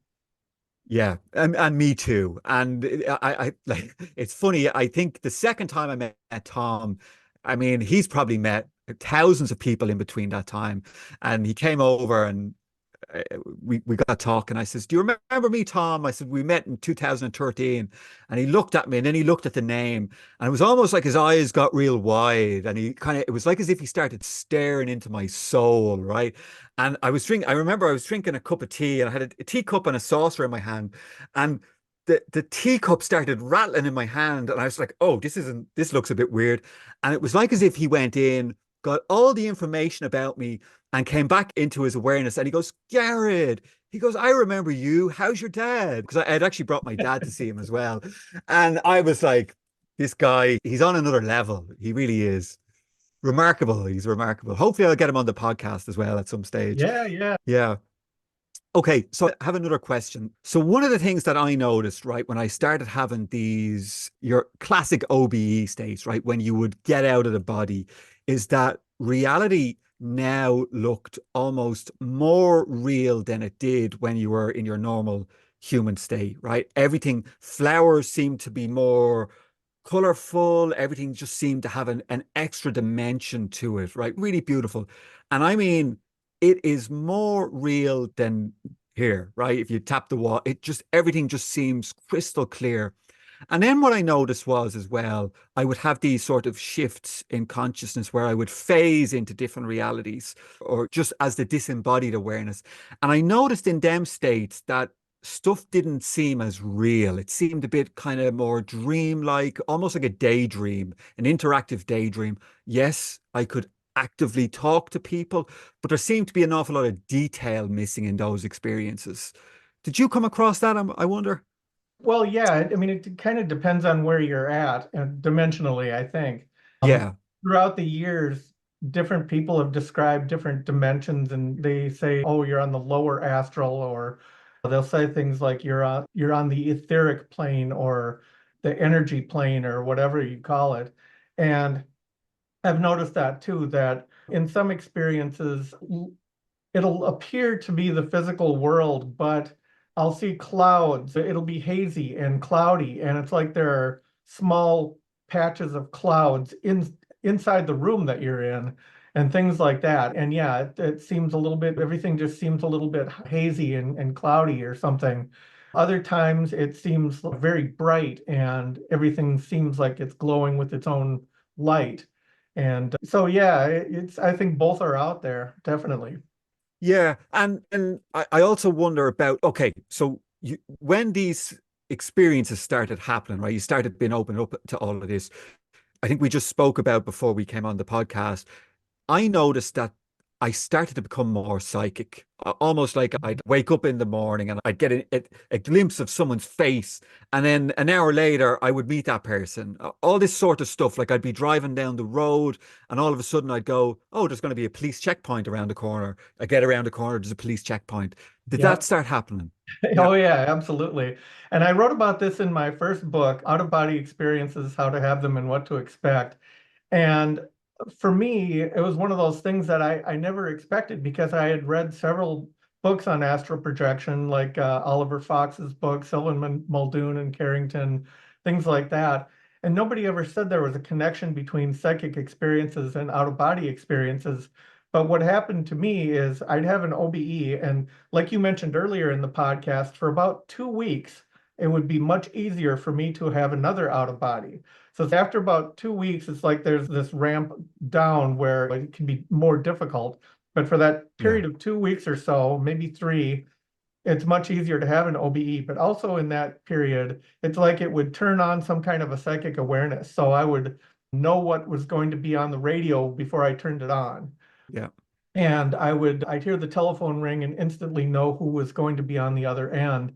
[SPEAKER 2] Yeah, and me too. And I like it's funny. I think the second time I met Tom, I mean, he's probably met thousands of people in between that time, and he came over and we got talking. I says, "Do you remember me, Tom?" I said, "We met in 2013." And he looked at me, and then he looked at the name, and it was almost like his eyes got real wide, and it was like as if he started staring into my soul, right? And I remember I was drinking a cup of tea, and I had a teacup and a saucer in my hand, and the teacup started rattling in my hand, and I was like, "Oh, this looks a bit weird." And it was like as if he went in, got all the information about me, and came back into his awareness. And he goes, "Gareth," he goes, "I remember you. How's your dad?" Because I had actually brought my dad to see him as well, and I was like, "This guy, he's on another level. He really is remarkable. He's remarkable. Hopefully, I'll get him on the podcast as well at some stage."
[SPEAKER 3] Yeah, yeah.
[SPEAKER 2] Yeah. Okay, so I have another question. So one of the things that I noticed, right, when I started having these, your classic OBE states, right, when you would get out of the body, is that reality now looked almost more real than it did when you were in your normal human state, right? Everything, flowers seemed to be more colorful. Everything just seemed to have an extra dimension to it, right? Really beautiful. And I mean, it is more real than here, right? If you tap the wall, it just, everything just seems crystal clear. And then what I noticed was as well, I would have these sort of shifts in consciousness where I would phase into different realities or just as the disembodied awareness. And I noticed in them states that stuff didn't seem as real. It seemed a bit kind of more dreamlike, almost like a daydream, an interactive daydream. Yes, I could actively talk to people, but there seemed to be an awful lot of detail missing in those experiences. Did you come across that? I wonder.
[SPEAKER 3] Well, yeah, I mean, it kind of depends on where you're at dimensionally, I think.
[SPEAKER 2] Yeah.
[SPEAKER 3] Throughout the years, different people have described different dimensions, and they say, "Oh, you're on the lower astral," or they'll say things like you're on the etheric plane or the energy plane or whatever you call it. And I've noticed that too, that in some experiences, it'll appear to be the physical world, but I'll see clouds. It'll be hazy and cloudy, and it's like there are small patches of clouds inside the room that you're in, and things like that. And yeah, it seems a little bit, everything just seems a little bit hazy and cloudy or something. Other times it seems very bright and everything seems like it's glowing with its own light. And so yeah, it's I think both are out there, definitely.
[SPEAKER 2] Yeah, and I also wonder about, okay, so you, when these experiences started happening, right? You started being opened up to all of this. I think we just spoke about before we came on the podcast. I noticed that I started to become more psychic, almost like I'd wake up in the morning and I'd get a glimpse of someone's face. And then an hour later, I would meet that person. All this sort of stuff. Like I'd be driving down the road and all of a sudden I'd go, "Oh, there's going to be a police checkpoint around the corner." I get around the corner, there's a police checkpoint. Did that
[SPEAKER 3] Yep.
[SPEAKER 2] start happening? Yeah.
[SPEAKER 3] Oh yeah, absolutely. And I wrote about this in my first book, Out of Body Experiences, How to Have Them and What to Expect. And for me, it was one of those things that I never expected because I had read several books on astral projection, like Oliver Fox's book, Sylvan Muldoon and Carrington, things like that. And nobody ever said there was a connection between psychic experiences and out-of-body experiences. But what happened to me is I'd have an OBE, and like you mentioned earlier in the podcast, for about 2 weeks, it would be much easier for me to have another out-of-body. So after about 2 weeks, it's like there's this ramp down where it can be more difficult. But for that
[SPEAKER 2] Yeah.
[SPEAKER 3] period of 2 weeks or so, maybe three, it's much easier to have an OBE. But also in that period, it's like it would turn on some kind of a psychic awareness. So I would know what was going to be on the radio before I turned it on.
[SPEAKER 2] Yeah.
[SPEAKER 3] And I'd hear the telephone ring and instantly know who was going to be on the other end.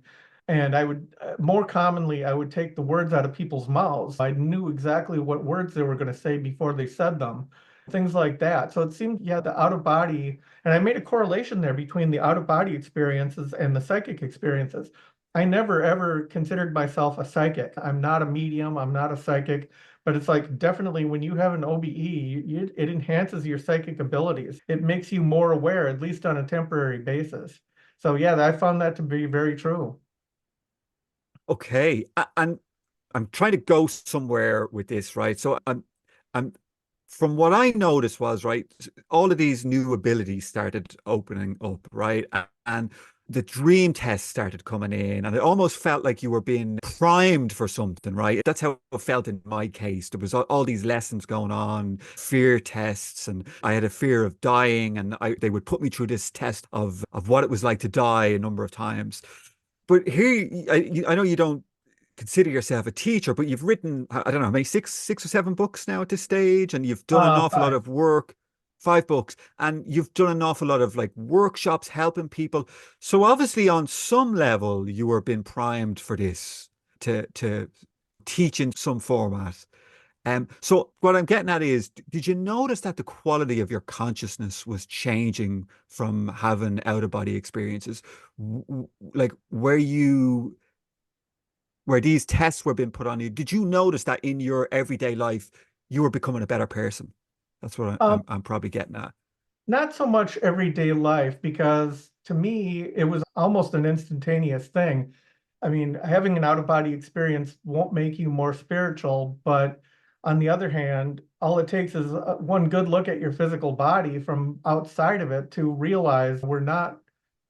[SPEAKER 3] And I would, more commonly, I would take the words out of people's mouths. I knew exactly what words they were going to say before they said them, things like that. So it seemed, yeah, the out of body, and I made a correlation there between the out of body experiences and the psychic experiences. I never ever considered myself a psychic. I'm not a medium. I'm not a psychic. But it's like definitely when you have an OBE, it enhances your psychic abilities. It makes you more aware, at least on a temporary basis. So yeah, I found that to be very true.
[SPEAKER 2] Okay. And I'm trying to go somewhere with this, right? So I'm from what I noticed was, right, all of these new abilities started opening up, right? And the dream tests started coming in, and it almost felt like you were being primed for something, right? That's how it felt in my case. There was all these lessons going on, fear tests, and I had a fear of dying, and they would put me through this test of what it was like to die a number of times. But here, I know you don't consider yourself a teacher, but you've written, I don't know, maybe six or seven books now at this stage, and you've done an awful lot
[SPEAKER 3] Five.
[SPEAKER 2] of work, 5 books, and you've done an awful lot of like workshops helping people. So obviously on some level you were being primed for this to teach in some format. So what I'm getting at is, did you notice that the quality of your consciousness was changing from having out of body experiences? Like where these tests were being put on you, did you notice that in your everyday life you were becoming a better person? That's what I'm probably getting at.
[SPEAKER 3] Not so much everyday life, because to me, it was almost an instantaneous thing. I mean, having an out-of-body experience won't make you more spiritual, but on the other hand, all it takes is one good look at your physical body from outside of it to realize we're not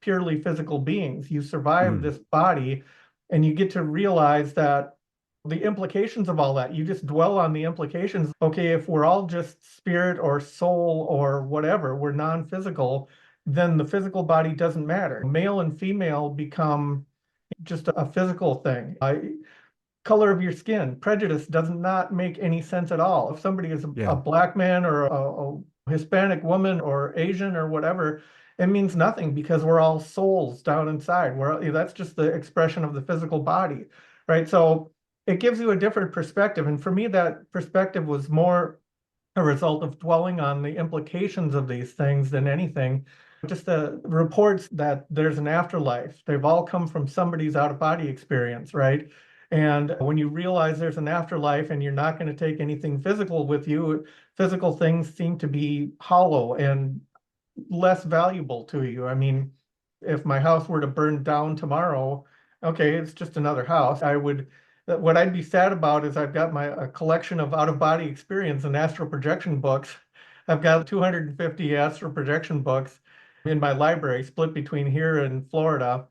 [SPEAKER 3] purely physical beings. You survive
[SPEAKER 2] Mm,
[SPEAKER 3] this body, and you get to realize that the implications of all that, you just dwell on the implications. Okay, if we're all just spirit or soul or whatever, we're non-physical, then the physical body doesn't matter. Male and female become just a physical thing. Color of your skin, prejudice does not make any sense at all. If somebody is a
[SPEAKER 2] yeah.
[SPEAKER 3] black man or a Hispanic woman or Asian or whatever, it means nothing, because we're all souls down inside. That's just the expression of the physical body, right? So it gives you a different perspective. And for me, that perspective was more a result of dwelling on the implications of these things than anything. Just the reports that there's an afterlife, they've all come from somebody's out-of-body experience, right? And when you realize there's an afterlife and you're not going to take anything physical with you, physical things seem to be hollow and less valuable to you. I mean, if my house were to burn down tomorrow, okay, it's just another house. What I'd be sad about is I've got a collection of out-of-body experience and astral projection books. I've got 250 astral projection books in my library, split between here and Florida.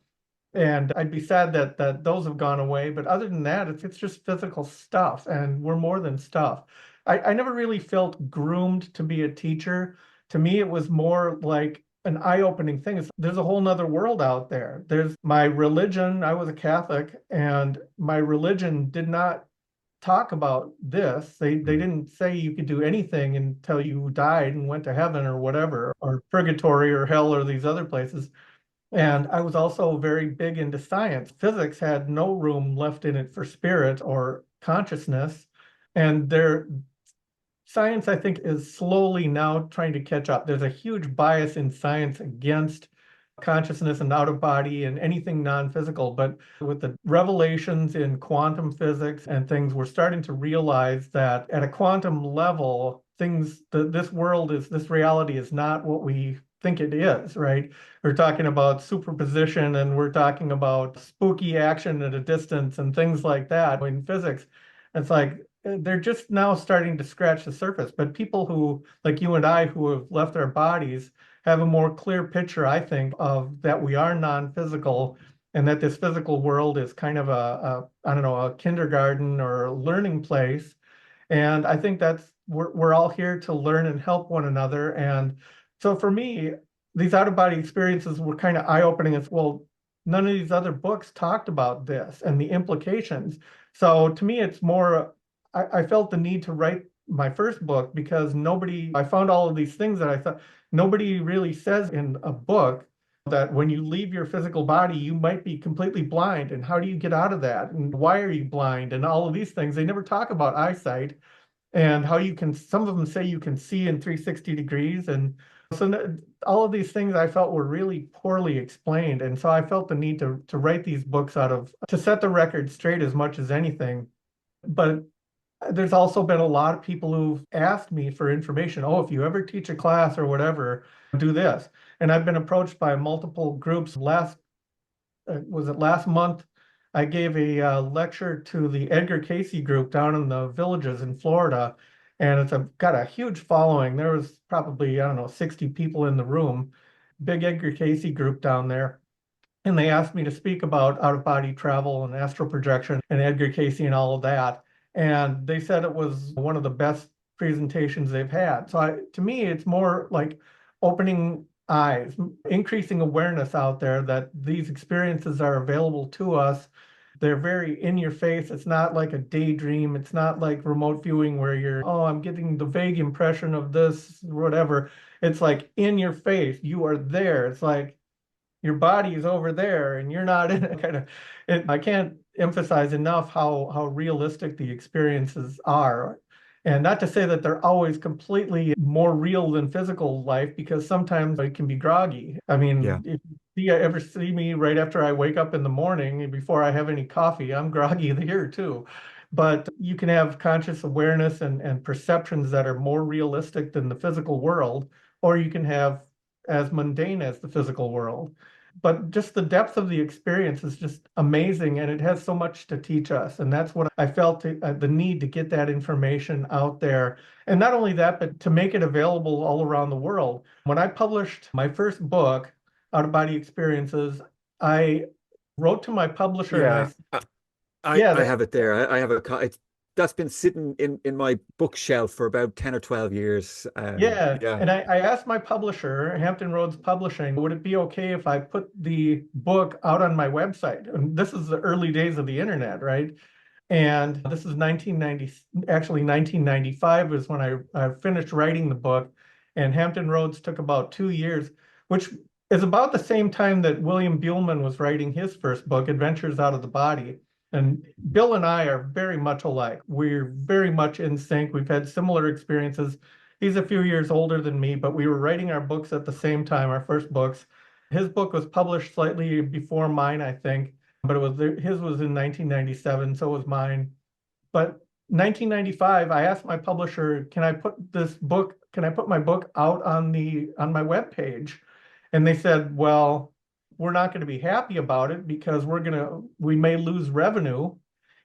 [SPEAKER 3] And I'd be sad that those have gone away. But other than that, it's just physical stuff, and we're more than stuff. I never really felt groomed to be a teacher. To me, it was more like an eye-opening thing. There's a whole nother world out there. There's my religion. I was a Catholic, and my religion did not talk about this. They
[SPEAKER 2] Mm,
[SPEAKER 3] didn't say you could do anything until you died and went to heaven or whatever, or purgatory or hell or these other places. And I was also very big into science. Physics had no room left in it for spirit or consciousness. And science, I think, is slowly now trying to catch up. There's a huge bias in science against consciousness and out of body and anything non-physical. But with the revelations in quantum physics and things, we're starting to realize that at a quantum level, this reality is not what we think it is, right? We're talking about superposition, and we're talking about spooky action at a distance and things like that in physics. It's like they're just now starting to scratch the surface. But people who, like you and I, who have left our bodies, have a more clear picture, I think, of that we are non-physical, and that this physical world is kind of I don't know, a kindergarten or a learning place. And I think we're all here to learn and help one another. And so for me, these out-of-body experiences were kind of eye-opening as well. None of these other books talked about this and the implications. So to me, it's more, I felt the need to write my first book because I found all of these things that I thought nobody really says in a book, that when you leave your physical body, you might be completely blind. And how do you get out of that? And why are you blind? And all of these things. They never talk about eyesight and how some of them say you can see in 360 degrees. And so all of these things I felt were really poorly explained. And so I felt the need to write these books to set the record straight as much as anything. But there's also been a lot of people who've asked me for information. Oh, if you ever teach a class or whatever, do this. And I've been approached by multiple groups. Was it last month? I gave a lecture to the Edgar Casey group down in the Villages in Florida, and got a huge following. There was probably, I don't know, 60 people in the room, big Edgar Casey group down there. And they asked me to speak about out-of-body travel and astral projection and Edgar Casey and all of that. And they said it was one of the best presentations they've had. So to me, it's more like opening eyes, increasing awareness out there that these experiences are available to us. They're very in your face. It's not like a daydream. It's not like remote viewing where you're, oh, I'm getting the vague impression of this, whatever. It's like in your face. You are there. It's like your body is over there and you're not in it. I can't emphasize enough how realistic the experiences are. And not to say that they're always completely more real than physical life, because sometimes it can be groggy. I
[SPEAKER 2] Yeah.
[SPEAKER 3] mean, if you ever see me right after I wake up in the morning and before I have any coffee, I'm groggy here too. But you can have conscious awareness and perceptions that are more realistic than the physical world, or you can have as mundane as the physical world. But just the depth of the experience is just amazing, and it has so much to teach us. And that's what I felt the need to get that information out there. And not only that, but to make it available all around the world. When I published my first book, Out of Body Experiences, I wrote to my publisher and
[SPEAKER 2] Yeah.
[SPEAKER 3] yeah,
[SPEAKER 2] I have it there. I have that's been sitting in my bookshelf for about 10 or 12 years.
[SPEAKER 3] yeah.
[SPEAKER 2] Yeah.
[SPEAKER 3] And I asked my publisher, Hampton Roads Publishing, would it be okay if I put the book out on my website? And this is the early days of the internet, right? And this is 1990, actually 1995 is when I finished writing the book. And Hampton Roads took about 2 years, which is about the same time that William Buhlman was writing his first book, Adventures Out of the Body. And Bill and I are very much alike. We're very much in sync. We've had similar experiences. He's a few years older than me, but we were writing our books at the same time, our first books. His book was published slightly before mine, I think, but his was in 1997, so was mine. But 1995, I asked my publisher, can I put my book out on my web page? And they said, well, we're not going to be happy about it because we may lose revenue.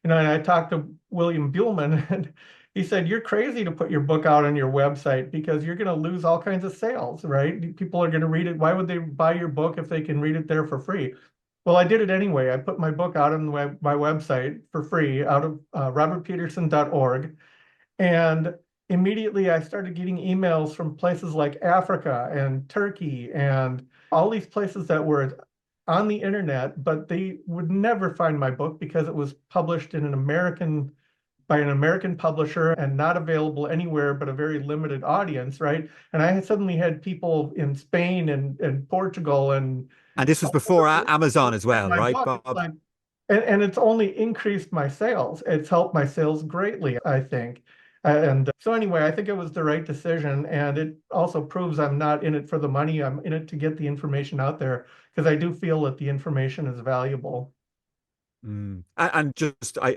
[SPEAKER 3] And I talked to William Buhlman and he said, you're crazy to put your book out on your website because you're going to lose all kinds of sales, right? People are going to read it. Why would they buy your book if they can read it there for free? Well, I did it anyway. I put my book out on my website for free out of robertpeterson.org. And immediately I started getting emails from places like Africa and Turkey and all these places that were on the internet, but they would never find my book because it was published by an American publisher and not available anywhere but a very limited audience, right? And I suddenly had people in Spain and Portugal and
[SPEAKER 2] And this was before Amazon as well,
[SPEAKER 3] my
[SPEAKER 2] right,
[SPEAKER 3] book. It's
[SPEAKER 2] Bob?
[SPEAKER 3] like, and it's only increased my sales. It's helped my sales greatly, I think. And so anyway, I think it was the right decision. And it also proves I'm not in it for the money. I'm in it to get the information out there because I do feel that the information is valuable.
[SPEAKER 2] And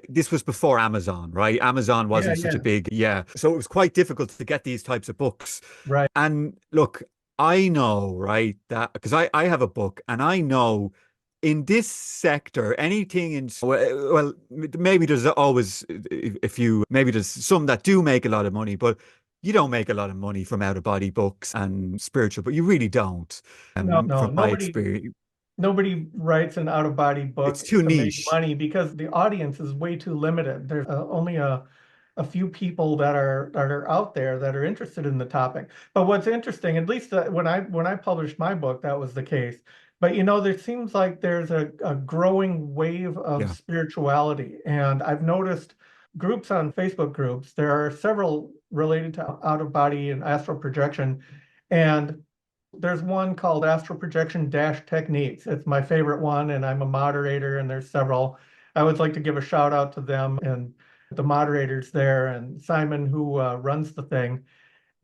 [SPEAKER 2] this was before Amazon, right? Amazon
[SPEAKER 3] Yeah,
[SPEAKER 2] wasn't such a
[SPEAKER 3] yeah,
[SPEAKER 2] big, yeah. So it was quite difficult to get these types of books.
[SPEAKER 3] right.
[SPEAKER 2] And look, I know, right, that because I have a book and I know in this sector, anything well, maybe there's always, maybe there's some that do make a lot of money, but you don't make a lot of money from out of body books and spiritual, but you really don't,
[SPEAKER 3] No, no,
[SPEAKER 2] from my experience.
[SPEAKER 3] nobody writes an out-of-body
[SPEAKER 2] It's
[SPEAKER 3] book
[SPEAKER 2] too
[SPEAKER 3] to make
[SPEAKER 2] niche.
[SPEAKER 3] money because the audience is way too limited. There's only a few people that are out there that are interested in the topic. But what's interesting, at least when I published my book, that was the case. But there seems like there's a growing wave of
[SPEAKER 2] Yeah.
[SPEAKER 3] spirituality, and I've noticed groups on Facebook groups. There are several related to out-of-body and astral projection, and there's one called Astral Projection Dash Techniques. It's my favorite one, and I'm a moderator, and there's several. I would like to give a shout out to them and the moderators there and Simon, who runs the thing.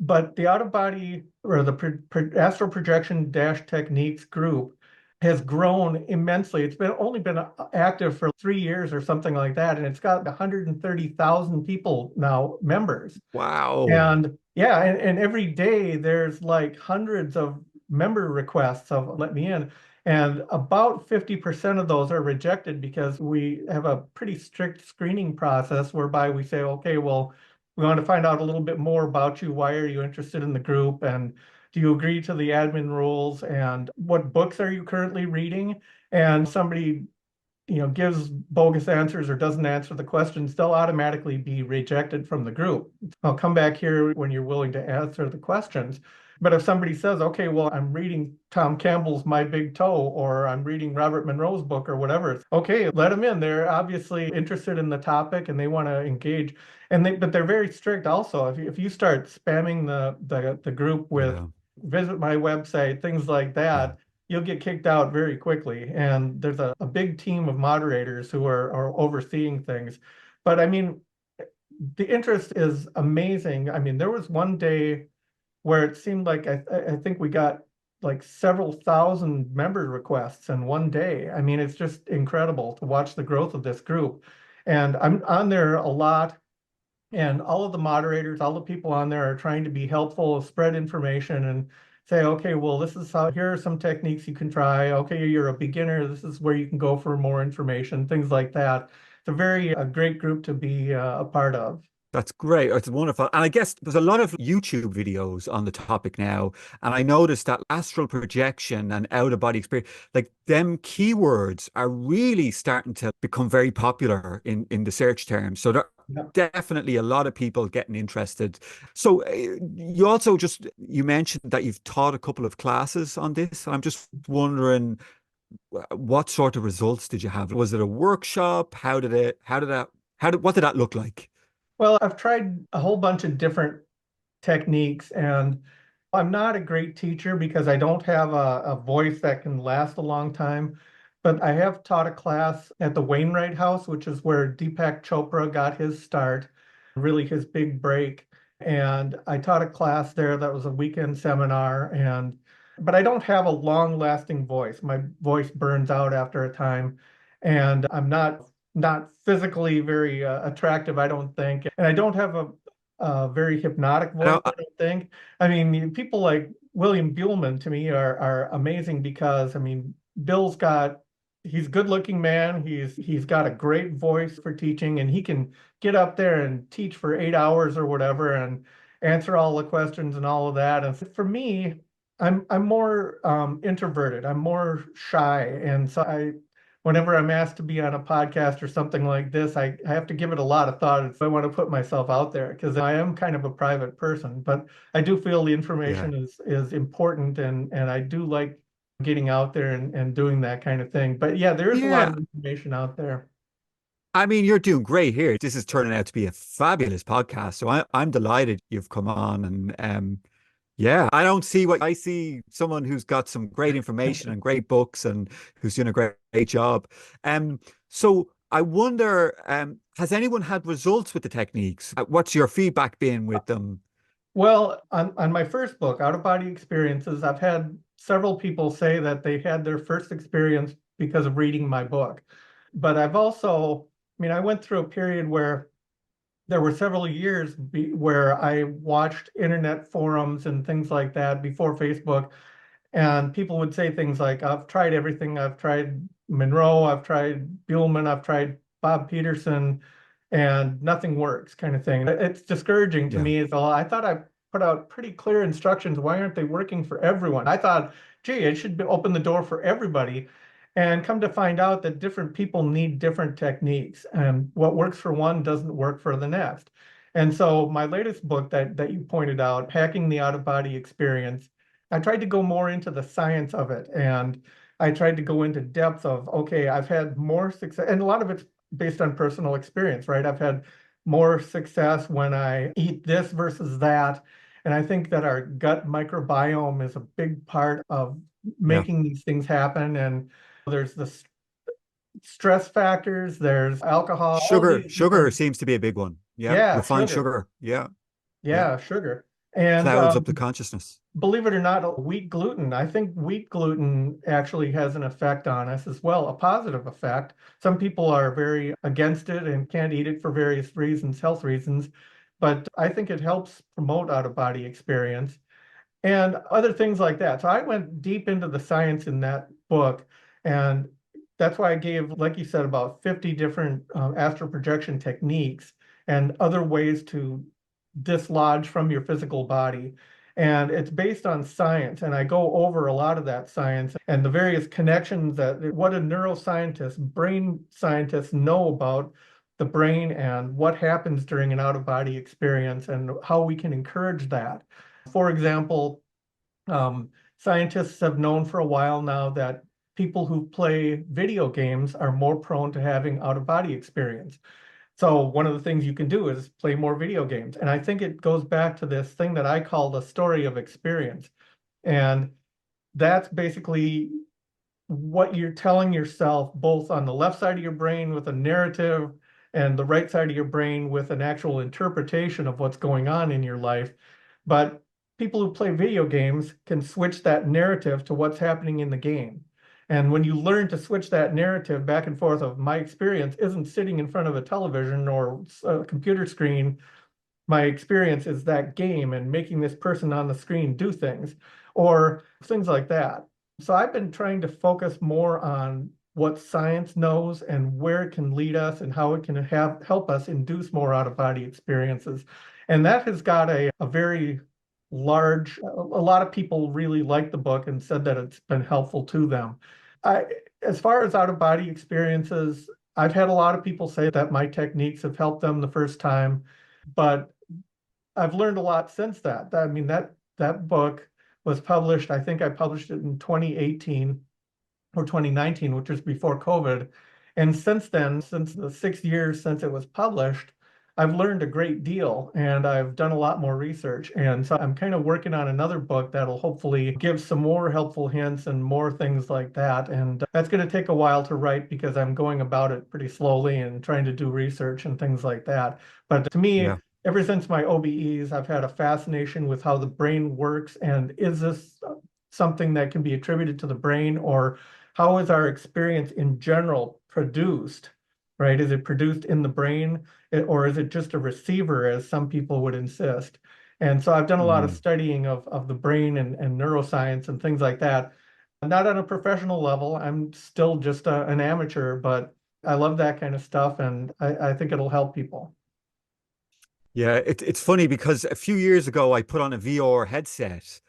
[SPEAKER 3] But the out of body or the Astral Projection Dash Techniques group has grown immensely. It's only been active for 3 years or something like that, and it's got 130,000 people now, members.
[SPEAKER 2] Wow.
[SPEAKER 3] And yeah, and every day there's like hundreds of member requests of let me in. And about 50% of those are rejected because we have a pretty strict screening process whereby we say, okay, well, we want to find out a little bit more about you. Why are you interested in the group? And do you agree to the admin rules? And what books are you currently reading? And somebody gives bogus answers or doesn't answer the questions, they'll automatically be rejected from the group. I'll come back here when you're willing to answer the questions. But if somebody says, okay, well, I'm reading Tom Campbell's My Big Toe, or I'm reading Robert Monroe's book or whatever, it's okay, let them in. They're obviously interested in the topic and they want to engage. But they're very strict also. If you start spamming the group with
[SPEAKER 2] Yeah.
[SPEAKER 3] visit my website, things like
[SPEAKER 2] Yeah.
[SPEAKER 3] that, you'll get kicked out very quickly. And there's a big team of moderators who are overseeing things. But I mean, the interest is amazing. I mean, there was one day where it seemed like I think we got like several thousand member requests in one day. I mean, it's just incredible to watch the growth of this group. And I'm on there a lot, and all of the moderators, all the people on there are trying to be helpful, spread information, and say, okay, well, this is how, here are some techniques you can try. Okay, you're a beginner, this is where you can go for more information, things like that. It's a great group to be a part of.
[SPEAKER 2] That's great. It's wonderful. And I guess there's a lot of YouTube videos on the topic now. And I noticed that astral projection and out of body experience, like them keywords are really starting to become very popular in the search terms. So there
[SPEAKER 3] Yep.
[SPEAKER 2] definitely a lot of people getting interested. So you mentioned that you've taught a couple of classes on this. And I'm just wondering, what sort of results did you have? Was it a workshop? What did that look like?
[SPEAKER 3] Well, I've tried a whole bunch of different techniques, and I'm not a great teacher because I don't have a voice that can last a long time. But I have taught a class at the Wainwright House, which is where Deepak Chopra got his start, really his big break. And I taught a class there that was a weekend seminar, but I don't have a long-lasting voice. My voice burns out after a time, and I'm not physically very attractive, I don't think. And I don't have a very hypnotic
[SPEAKER 2] I
[SPEAKER 3] voice,
[SPEAKER 2] know,
[SPEAKER 3] I don't think. I mean, people like William Buhlman to me are amazing because, I mean, he's a good-looking man. He's got a great voice for teaching, and he can get up there and teach for 8 hours or whatever and answer all the questions and all of that. And for me, I'm more introverted. I'm more shy, and so whenever I'm asked to be on a podcast or something like this, I have to give it a lot of thought if I want to put myself out there because I am kind of a private person, but I do feel the
[SPEAKER 2] yeah.
[SPEAKER 3] information is important, and I do like getting out there and doing that kind of thing. But yeah, there is a lot
[SPEAKER 2] Yeah.
[SPEAKER 3] of information out there.
[SPEAKER 2] I mean, you're doing great here. This is turning out to be a fabulous podcast. So I'm delighted you've come on and yeah, I don't see what I see someone who's got some great information and great books and who's doing a great job. So I wonder, has anyone had results with the techniques? What's your feedback been with them?
[SPEAKER 3] Well, on my first book, Out of Body Experiences, I've had several people say that they had their first experience because of reading my book. But I mean, I went through a period where there were several years where I watched internet forums and things like that before Facebook, and people would say things like, I've tried everything. I've tried Monroe, I've tried Buhlman, I've tried Bob Peterson, and nothing works, kind of thing. It's discouraging to
[SPEAKER 2] Yeah.
[SPEAKER 3] me. Well, I thought I put out pretty clear instructions. Why aren't they working for everyone? I thought, gee, it should open the door for everybody. And come to find out that different people need different techniques, and what works for one doesn't work for the next. And so my latest book that you pointed out, Hacking the Out-of-Body Experience, I tried to go more into the science of it, and I tried to go into depth of, okay, I've had more success, and a lot of it's based on personal experience, right? I've had more success when I eat this versus that. And I think that our gut microbiome is a big part of
[SPEAKER 2] Yeah.
[SPEAKER 3] making these things happen. And there's the stress factors, there's alcohol, all
[SPEAKER 2] Sugar,
[SPEAKER 3] these
[SPEAKER 2] sugar
[SPEAKER 3] different,
[SPEAKER 2] seems to be a big one. Yeah.
[SPEAKER 3] yeah,
[SPEAKER 2] Refined
[SPEAKER 3] sugar,
[SPEAKER 2] sugar. Yeah. Yeah.
[SPEAKER 3] yeah, sugar. And
[SPEAKER 2] Clouds up the consciousness.
[SPEAKER 3] believe it or not, wheat gluten, I think wheat gluten actually has an effect on us as well, a positive effect. Some people are very against it and can't eat it for various reasons, health reasons, but I think it helps promote out-of-body experience and other things like that. So I went deep into the science in that book, and that's why I gave, like you said, about 50 different astral projection techniques and other ways to dislodge from your physical body. And it's based on science, and I go over a lot of that science and the various connections that what a neuroscientist, brain scientists know about the brain and what happens during an out-of-body experience and how we can encourage that. For example, Scientists have known for a while now that people who play video games are more prone to having out-of-body experience. So one of the things you can do is play more video games. And I think it goes back to this thing that I call the story of experience. And that's basically what you're telling yourself, both on the left side of your brain with a narrative and the right side of your brain with an actual interpretation of what's going on in your life. But people who play video games can switch that narrative to what's happening in the game. And when you learn to switch that narrative back and forth of my experience isn't sitting in front of a television or a computer screen, my experience is that game and making this person on the screen do things or things like that. So I've been trying to focus more on what science knows and where it can lead us and how it can help us induce more out-of-body experiences. And that has got a very large, a lot of people really liked the book and said that it's been helpful to them. As far as out-of-body experiences, I've had a lot of people say that my techniques have helped them the first time, but I've learned a lot since that. I mean, that book was published, I think I published it in 2018 or 2019, which was before COVID. And since then, since the 6 years since it was published, I've learned a great deal and I've done a lot more research. And so I'm kind of working on another book that'll hopefully give some more helpful hints and more things like that. And that's going to take a while to write because I'm going about it pretty slowly and trying to do research and things like that. But to me,
[SPEAKER 2] Yeah.
[SPEAKER 3] ever since my OBEs, I've had a fascination with how the brain works. And is this something that can be attributed to the brain, or how is our experience in general produced, right? Is it produced in the brain, or is it just a receiver, as some people would insist? And so I've done a lot of studying of the brain and neuroscience and things like that. Not on a professional level. I'm still just an amateur, but I love that kind of stuff, and I think it'll help people.
[SPEAKER 2] Yeah, it's funny because a few years ago I put on a VR headset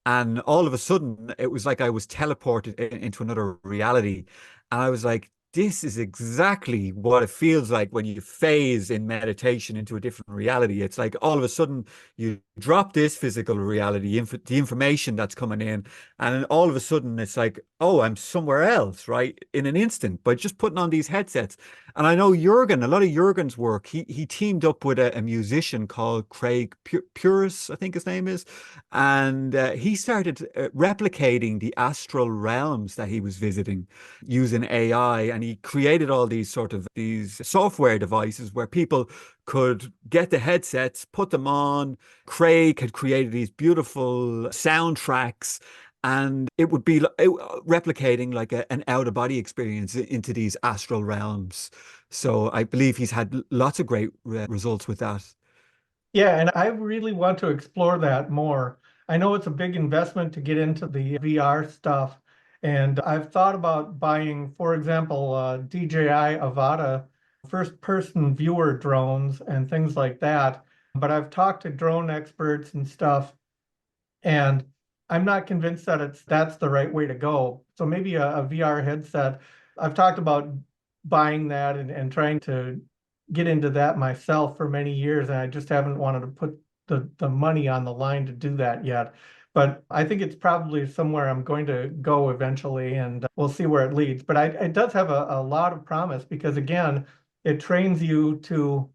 [SPEAKER 2] and all of a sudden it was like I was teleported into another reality. And I was like, this is exactly what it feels like when you phase in meditation into a different reality. It's like all of a sudden you drop this physical reality, the information that's coming in, and then all of a sudden it's like, oh, I'm somewhere else, right? In an instant, by just putting on these headsets. And I know Jurgen, a lot of Jurgen's work, he teamed up with a musician called Craig Puris, I think his name is. And he started replicating the astral realms that he was visiting using AI. And he created all these sort of these software devices where people could get the headsets, put them on. Craig had created these beautiful soundtracks, and it would be replicating like an out-of-body experience into these astral realms. So I believe he's had lots of great results with that.
[SPEAKER 3] Yeah, and I really want to explore that more. I know it's a big investment to get into the VR stuff, and I've thought about buying, for example, DJI Avata first-person viewer drones and things like that. But I've talked to drone experts and stuff, and I'm not convinced that that's the right way to go. So maybe a VR headset. I've talked about buying that and trying to get into that myself for many years, and I just haven't wanted to put the money on the line to do that yet. But I think it's probably somewhere I'm going to go eventually, and we'll see where it leads. But it does have a lot of promise because, again, it trains you to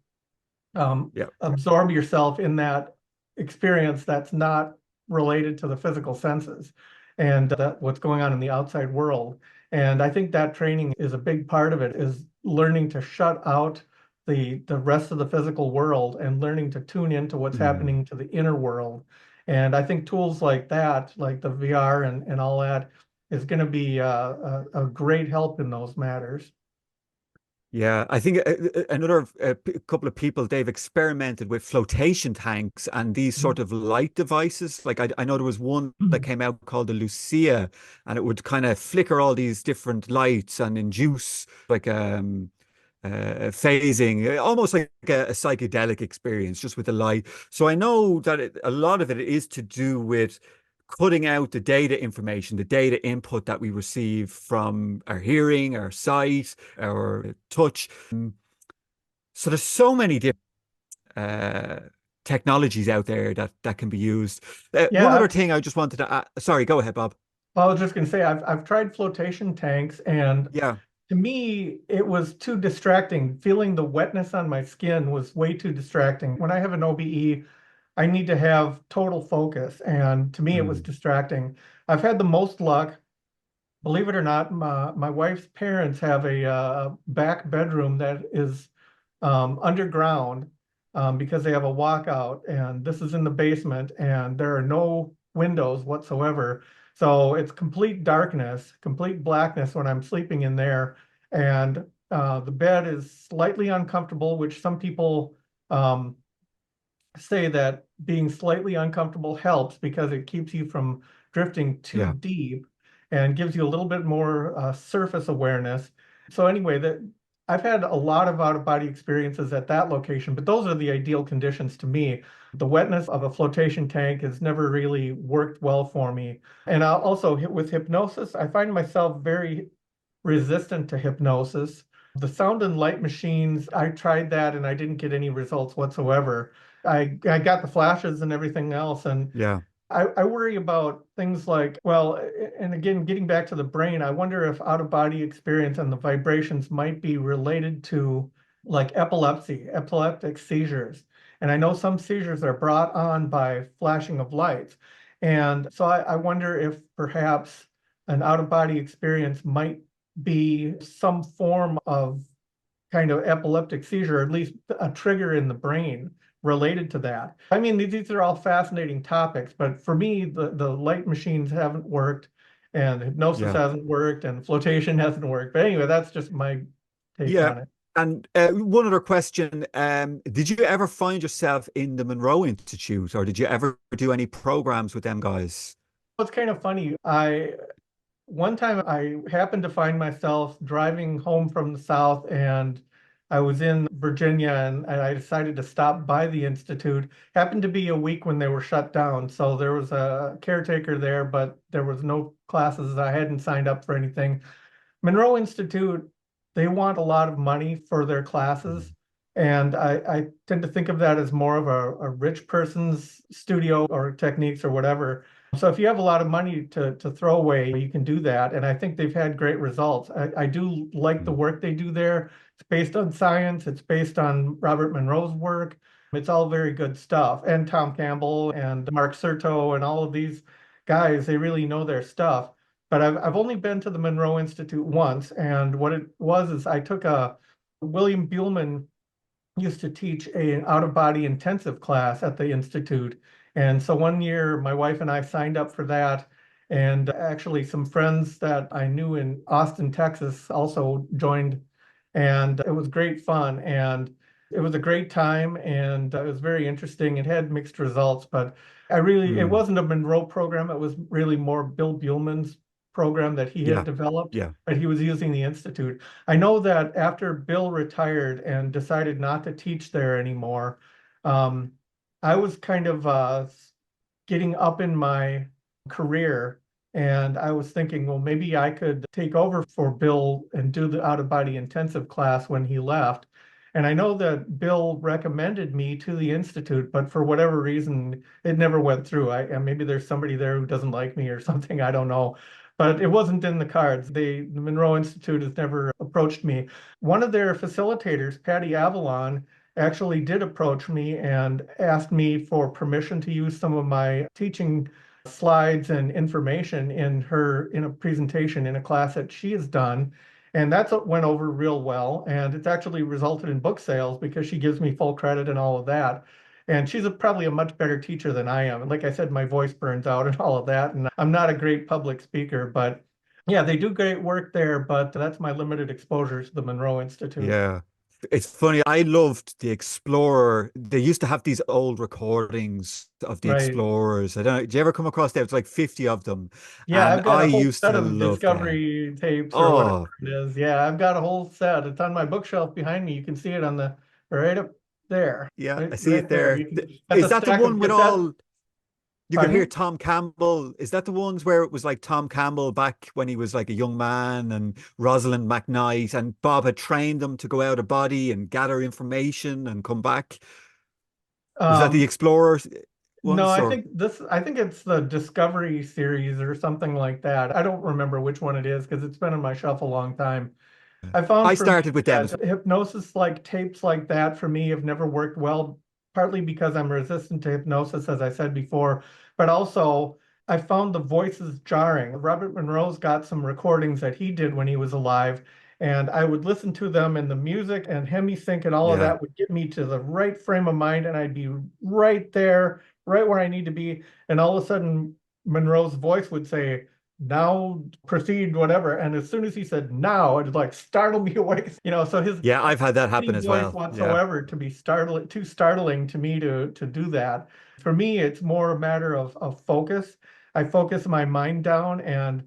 [SPEAKER 2] Yeah.
[SPEAKER 3] absorb yourself in that experience that's not related to the physical senses and what's going on in the outside world. And I think that training is a big part of it, is learning to shut out the rest of the physical world and learning to tune into what's
[SPEAKER 2] Mm.
[SPEAKER 3] happening to the inner world. And I think tools like that, like the VR and all that, is going to be a great help in those matters.
[SPEAKER 2] Yeah, I think another couple of people, they've experimented with flotation tanks and these sort of light devices. Like I know there was one that came out called the Lucia, and it would kind of flicker all these different lights and induce like phasing, almost like a psychedelic experience just with the light. So I know that a lot of it is to do with cutting out the data information, the data input that we receive from our hearing, our sight, our touch. So there's so many different uh, technologies out there that can be used. One
[SPEAKER 3] Yeah,
[SPEAKER 2] other thing I just wanted to sorry, go ahead, Bob.
[SPEAKER 3] I was just going to say I've tried flotation tanks, and
[SPEAKER 2] Yeah.
[SPEAKER 3] to me it was too distracting. Feeling the wetness on my skin was way too distracting. When I have an OBE, I need to have total focus, and to me it was
[SPEAKER 2] Mm.
[SPEAKER 3] distracting. I've had the most luck. Believe it or not, my wife's parents have a back bedroom that is underground because they have a walkout, and this is in the basement, and there are no windows whatsoever. So it's complete darkness, complete blackness when I'm sleeping in there. And the bed is slightly uncomfortable, which some people um, say that being slightly uncomfortable helps because it keeps you from drifting too
[SPEAKER 2] Yeah.
[SPEAKER 3] deep and gives you a little bit more surface awareness. So anyway, that I've had a lot of out-of-body experiences at that location, but those are the ideal conditions to me. The wetness of a flotation tank has never really worked well for me. And I'll also with hypnosis, I find myself very resistant to hypnosis. The sound and light machines, I tried that and I didn't get any results whatsoever. I got the flashes and everything else, and
[SPEAKER 2] Yeah.
[SPEAKER 3] I worry about things like, well, and again, getting back to the brain, I wonder if out of body experience and the vibrations might be related to like epilepsy, epileptic seizures. And I know some seizures are brought on by flashing of lights. And so I wonder if perhaps an out of body experience might be some form of kind of epileptic seizure, or at least a trigger in the brain related to that. I mean, these are all fascinating topics, but for me, the light machines haven't worked, and hypnosis
[SPEAKER 2] Yeah.
[SPEAKER 3] hasn't worked, and flotation hasn't worked. But anyway, that's just my take
[SPEAKER 2] Yeah.
[SPEAKER 3] on it.
[SPEAKER 2] And one other question, did you ever find yourself in the Monroe Institute, or did you ever do any programs with them guys?
[SPEAKER 3] It's kind of funny. One time I happened to find myself driving home from the South, and I was in Virginia, and I decided to stop by the Institute. Happened to be a week when they were shut down. So there was a caretaker there, but there was no classes. I hadn't signed up for anything. Monroe Institute, they want a lot of money for their classes.
[SPEAKER 2] Mm.
[SPEAKER 3] And I tend to think of that as more of a rich person's studio or techniques or whatever. So if you have a lot of money to throw away, you can do that. And I think they've had great results. I do like the
[SPEAKER 2] Mm.
[SPEAKER 3] work they do there. It's based on science. It's based on Robert Monroe's work. It's all very good stuff. And Tom Campbell and Mark Serto and all of these guys, they really know their stuff. But I've only been to the Monroe Institute once, and what it was is I took a William Buhlman used to teach an out-of-body intensive class at the Institute. And so one year, my wife and I signed up for that. And actually, some friends that I knew in Austin, Texas also joined. And it was great fun. And it was a great time. And it was very interesting. It had mixed results, but it
[SPEAKER 2] Mm.
[SPEAKER 3] wasn't a Monroe program. It was really more Bill Buhlman's program that he had
[SPEAKER 2] Yeah.
[SPEAKER 3] developed,
[SPEAKER 2] Yeah.
[SPEAKER 3] but he was using the Institute. I know that after Bill retired and decided not to teach there anymore, um, I was kind of getting up in my career, and I was thinking, well, maybe I could take over for Bill and do the out of body intensive class when he left. And I know that Bill recommended me to the Institute, but for whatever reason, it never went through. And maybe there's somebody there who doesn't like me or something. I don't know. But it wasn't in the cards. The Monroe Institute has never approached me. One of their facilitators, Patty Avalon, actually did approach me and asked me for permission to use some of my teaching slides and information in a presentation in a class that she has done. And that's what went over real well. And it's actually resulted in book sales because she gives me full credit and all of that. And she's probably a much better teacher than I am. And like I said, my voice burns out and all of that. And I'm not a great public speaker, but yeah, they do great work there. But that's my limited exposure to the Monroe Institute.
[SPEAKER 2] Yeah. It's funny. I loved the Explorer. They used to have these old recordings of the
[SPEAKER 3] Right.
[SPEAKER 2] Explorers. I don't know. Did you ever come across them? It's like 50 of them.
[SPEAKER 3] Yeah,
[SPEAKER 2] And
[SPEAKER 3] I've got
[SPEAKER 2] I
[SPEAKER 3] a whole
[SPEAKER 2] used
[SPEAKER 3] set
[SPEAKER 2] to
[SPEAKER 3] of
[SPEAKER 2] love them.
[SPEAKER 3] Discovery tapes or whatever
[SPEAKER 2] Oh,
[SPEAKER 3] it is. Yeah, I've got a whole set. It's on my bookshelf behind me. You can see it on the right up there,
[SPEAKER 2] yeah, I see it
[SPEAKER 3] right there.
[SPEAKER 2] there.
[SPEAKER 3] You can that's
[SPEAKER 2] Is
[SPEAKER 3] a
[SPEAKER 2] that the
[SPEAKER 3] stack of
[SPEAKER 2] one with
[SPEAKER 3] cassettes.
[SPEAKER 2] all you could
[SPEAKER 3] Pardon
[SPEAKER 2] hear
[SPEAKER 3] me?
[SPEAKER 2] Tom Campbell? Is that the ones where it was like Tom Campbell back when he was like a young man and Rosalind McKnight and Bob had trained them to go out of body and gather information and come back? Was that the
[SPEAKER 3] Um,
[SPEAKER 2] Explorer
[SPEAKER 3] no,
[SPEAKER 2] ones or?
[SPEAKER 3] I think it's the Discovery series or something like that. I don't remember which one it is because it's been on my shelf a long time. I found
[SPEAKER 2] I
[SPEAKER 3] for me
[SPEAKER 2] started with them as
[SPEAKER 3] that hypnosis like tapes like that for me have never worked well, partly because I'm resistant to hypnosis, as I said before, but also I found the voices jarring. Robert Monroe's got some recordings that he did when he was alive, and I would listen to them, and the music and hemisync and all of
[SPEAKER 2] yeah.
[SPEAKER 3] that would get me to the right frame of mind, and I'd be right there, right where I need to be. And all of a sudden, Monroe's voice would say, now proceed, whatever. And as soon as he said now, it like startled me awake. So his
[SPEAKER 2] Yeah, I've had that happen
[SPEAKER 3] any
[SPEAKER 2] as
[SPEAKER 3] voice
[SPEAKER 2] well. Yeah.
[SPEAKER 3] whatsoever to be too startling to me to do that. For me, it's more a matter of focus. I focus my mind down, and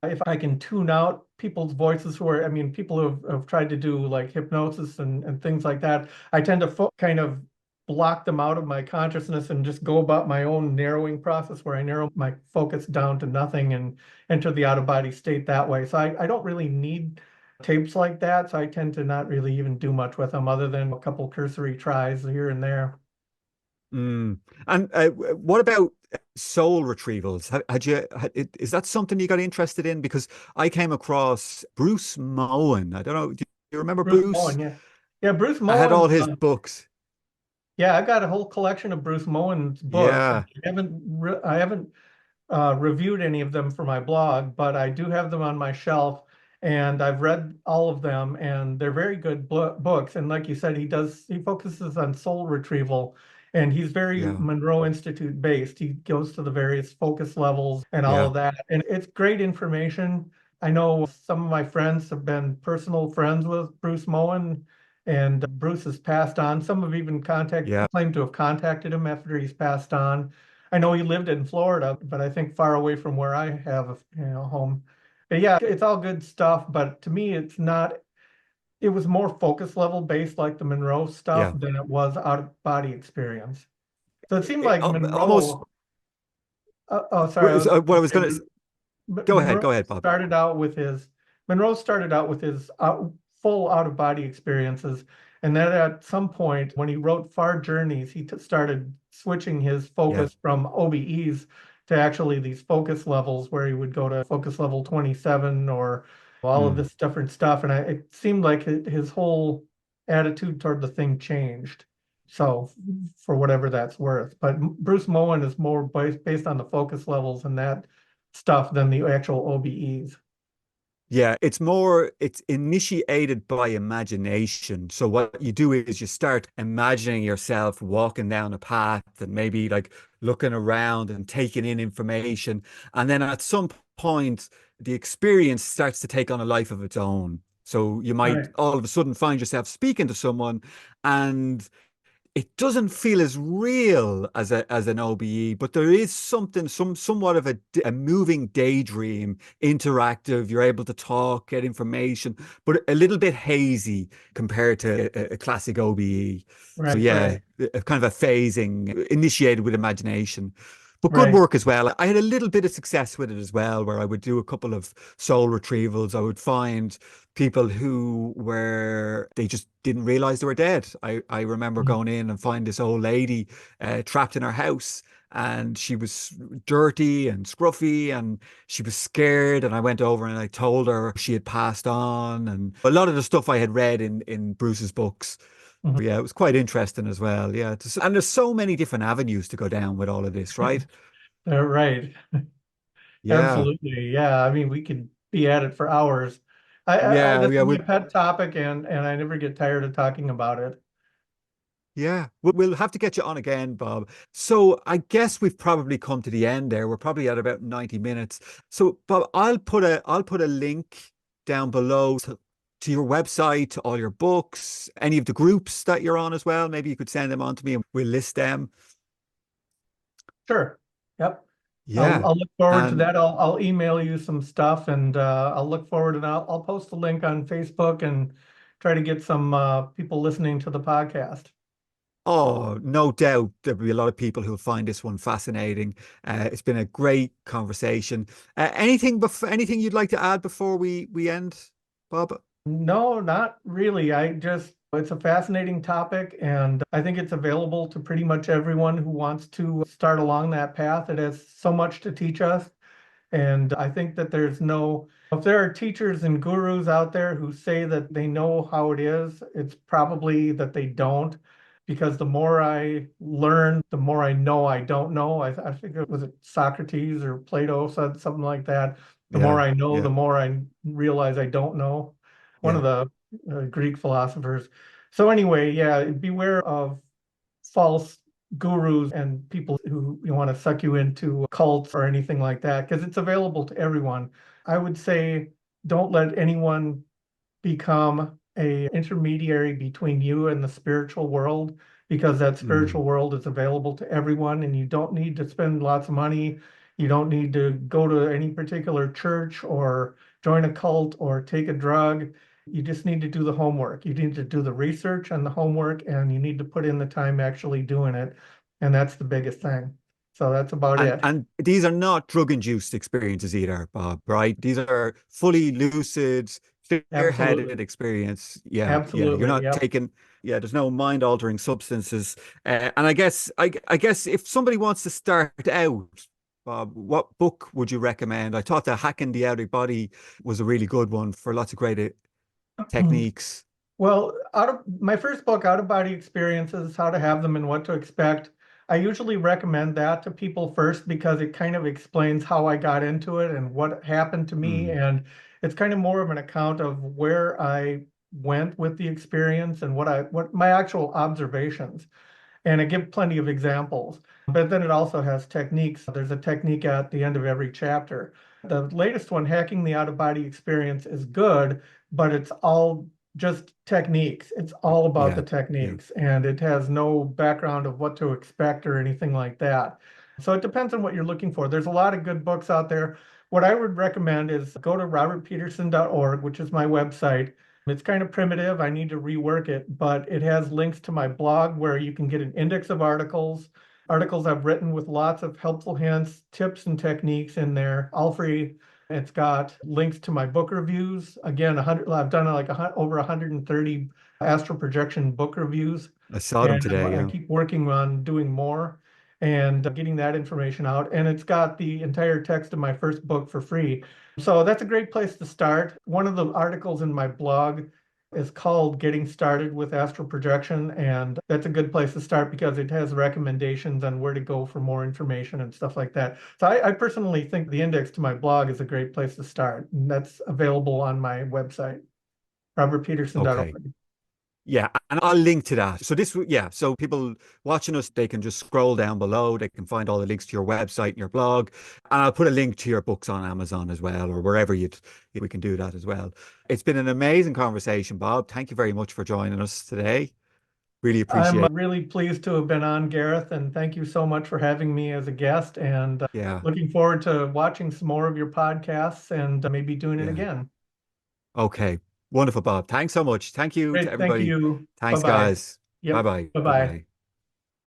[SPEAKER 3] if I can tune out people's voices who are, I mean, people have tried to do like hypnosis and things like that, I tend to kind of block them out of my consciousness and just go about my own narrowing process where I narrow my focus down to nothing and enter the out of body state that way. So I don't really need tapes like that. So I tend to not really even do much with them other than a couple cursory tries here and there.
[SPEAKER 2] Mm. And what about soul retrievals? Is that something you got interested in? Because I came across Bruce Moen. I don't know. Do you remember
[SPEAKER 3] Bruce
[SPEAKER 2] Bruce?
[SPEAKER 3] Moen, yeah. Yeah, Bruce
[SPEAKER 2] I had
[SPEAKER 3] Moen.
[SPEAKER 2] all his books.
[SPEAKER 3] Yeah, I got a whole collection of Bruce Moen's books.
[SPEAKER 2] Yeah.
[SPEAKER 3] I haven't reviewed any of them for my blog, but I do have them on my shelf, and I've read all of them, and they're very good books. And like you said, he focuses on soul retrieval, and he's very
[SPEAKER 2] Yeah.
[SPEAKER 3] Monroe Institute based. He goes to the various focus levels and all
[SPEAKER 2] Yeah.
[SPEAKER 3] of that, and it's great information. I know some of my friends have been personal friends with Bruce Moen, and Bruce has passed on. Some have even
[SPEAKER 2] Yeah.
[SPEAKER 3] claimed to have contacted him after he's passed on. I know he lived in Florida, but I think far away from where I have a home. But yeah, it's all good stuff. But to me, it's not. It was more focus level based, like the Monroe stuff,
[SPEAKER 2] Yeah.
[SPEAKER 3] than it was out of body experience. So it seemed like
[SPEAKER 2] Almost.
[SPEAKER 3] Monroe. Sorry, I was
[SPEAKER 2] What I
[SPEAKER 3] going
[SPEAKER 2] was
[SPEAKER 3] to
[SPEAKER 2] going
[SPEAKER 3] say
[SPEAKER 2] to go ahead.
[SPEAKER 3] Monroe
[SPEAKER 2] Go ahead, Bob.
[SPEAKER 3] started out with his Monroe started out with his full out of body experiences, and then at some point when he wrote Far Journeys, he started switching his
[SPEAKER 2] Yeah.
[SPEAKER 3] focus from OBEs to actually these focus levels, where he would go to focus level 27 or all of
[SPEAKER 2] Mm.
[SPEAKER 3] this different stuff, and it seemed like his whole attitude toward the thing changed. So for whatever that's worth, but Bruce Moen is more based on the focus levels and that stuff than the actual OBEs.
[SPEAKER 2] Yeah, it's initiated by imagination. So what you do is you start imagining yourself walking down a path and maybe like looking around and taking in information. And then at some point, the experience starts to take on a life of its own. So you might
[SPEAKER 3] Right,
[SPEAKER 2] all of a sudden find yourself speaking to someone and it doesn't feel as real as an OBE, but there is somewhat of a moving daydream, interactive. You're able to talk, get information, but a little bit hazy compared to a classic OBE. So
[SPEAKER 3] right,
[SPEAKER 2] yeah,
[SPEAKER 3] right,
[SPEAKER 2] a kind of a phasing initiated with imagination. But good
[SPEAKER 3] right,
[SPEAKER 2] work as well. I had a little bit of success with it as well, where I would do a couple of soul retrievals. I would find people who were they just didn't realize they were dead. I remember
[SPEAKER 3] Mhm.
[SPEAKER 2] going in and find this old lady trapped in her house, and she was dirty and scruffy and she was scared, and I went over and I told her she had passed on, and a lot of the stuff I had read in Bruce's books.
[SPEAKER 3] Mhm.
[SPEAKER 2] Yeah, it was quite interesting as well. Yeah, and there's so many different avenues to go down with all of this, right?
[SPEAKER 3] Right.
[SPEAKER 2] Yeah.
[SPEAKER 3] Absolutely. Yeah. I mean, we could be at it for hours.
[SPEAKER 2] Yeah,
[SPEAKER 3] This
[SPEAKER 2] yeah,
[SPEAKER 3] is my pet topic, and I never get tired of talking about it.
[SPEAKER 2] yeah. We'll have to get you on again, Bob. So I guess we've probably come to the end there. We're probably at about 90 minutes. So Bob, I'll put a link down below to your website, to all your books, any of the groups that you're on as well. Maybe you could send them on to me and we'll list them.
[SPEAKER 3] Sure. Yep.
[SPEAKER 2] Yeah.
[SPEAKER 3] I'll look forward to
[SPEAKER 2] And
[SPEAKER 3] that. I'll email you some stuff, and I'll look forward, and I'll post a link on Facebook and try to get some people listening to the podcast.
[SPEAKER 2] oh, no doubt there'll be a lot of people who'll find this one fascinating. It's been a great conversation. Anything you'd like to add before we end, Bob?
[SPEAKER 3] No, not really. I just It's a fascinating topic, and I think it's available to pretty much everyone who wants to start along that path. It has so much to teach us. And I think that if there are teachers and gurus out there who say that they know how it is, it's probably that they don't. Because the more I learn, the more I know I don't know. I think it Socrates or Plato said something like that. The more
[SPEAKER 2] Yeah,
[SPEAKER 3] I know,
[SPEAKER 2] yeah,
[SPEAKER 3] the more I realize I don't know. One of
[SPEAKER 2] yeah,
[SPEAKER 3] the Greek philosophers. So anyway, yeah, beware of false gurus and people who want to suck you into cults or anything like that, because it's available to everyone. I would say don't let anyone become a intermediary between you and the spiritual world, because that
[SPEAKER 2] mm,
[SPEAKER 3] spiritual world is available to everyone, and you don't need to spend lots of money. You don't need to go to any particular church or join a cult or take a drug. You just need to do the homework. You need to do the research and the homework, and you need to put in the time actually doing it. And that's the biggest thing. So that's about it.
[SPEAKER 2] and these are not drug-induced experiences either, Bob, right? These are fully lucid, clear-headed
[SPEAKER 3] Absolutely.
[SPEAKER 2] experience. Yeah, yeah. You're
[SPEAKER 3] Absolutely.
[SPEAKER 2] not
[SPEAKER 3] Yep.
[SPEAKER 2] taking, yeah, there's no mind-altering substances. And I guess if somebody wants to start out, Bob, what book would you recommend? I thought that Hacking the Outer Body was a really good one for lots of great techniques.
[SPEAKER 3] Well, out of my first book, Out of Body Experiences, How to Have Them and What to Expect, I usually recommend that to people first because it kind of explains how I got into it and what happened to me.
[SPEAKER 2] Mm,
[SPEAKER 3] And it's kind of more of an account of where I went with the experience and what my actual observations. And I give plenty of examples. But then it also has techniques. There's a technique at the end of every chapter. The latest one, Hacking the Out of Body Experience, is good, but it's all just techniques. It's all about the
[SPEAKER 2] yeah, yeah.
[SPEAKER 3] techniques, and it has no background of what to expect or anything like that. So it depends on what you're looking for. There's a lot of good books out there. What I would recommend is go to robertpeterson.org, which is my website. It's kind of primitive. I need to rework it, but it has links to my blog where you can get an index of articles I've written with lots of helpful hints, tips, and techniques in there, all free. It's got links to my book reviews. Again, 100, I've done like over 130 astral projection book reviews,
[SPEAKER 2] I saw them
[SPEAKER 3] and
[SPEAKER 2] today.
[SPEAKER 3] I
[SPEAKER 2] Yeah.
[SPEAKER 3] keep working on doing more and getting that information out. And it's got the entire text of my first book for free. So that's a great place to start. One of the articles in my blog is called Getting Started with Astral Projection, and that's a good place to start because it has recommendations on where to go for more information and stuff like that. So I personally think the index to my blog is a great place to start, and that's available on my website,
[SPEAKER 2] Okay.
[SPEAKER 3] robertpeterson.org.
[SPEAKER 2] Yeah, and I'll link to that. So yeah, so people watching us, they can just scroll down below. They can find all the links to your website and your blog. And I'll put a link to your books on Amazon as well, or wherever we can do that as well. It's been an amazing conversation, Bob. Thank you very much for joining us today. Really
[SPEAKER 3] I'm
[SPEAKER 2] appreciate.
[SPEAKER 3] really pleased to have been on, Gareth, and thank you so much for having me as a guest, and
[SPEAKER 2] Yeah,
[SPEAKER 3] looking forward to watching some more of your podcasts and maybe doing it
[SPEAKER 2] yeah.
[SPEAKER 3] again.
[SPEAKER 2] Okay. Wonderful, Bob. Thanks so much. Thank you to
[SPEAKER 3] Great. Thank
[SPEAKER 2] everybody.
[SPEAKER 3] you.
[SPEAKER 2] Thanks,
[SPEAKER 3] Bye-bye.
[SPEAKER 2] guys.
[SPEAKER 3] Yep.
[SPEAKER 2] Bye-bye.
[SPEAKER 3] Bye-bye.
[SPEAKER 2] Bye-bye.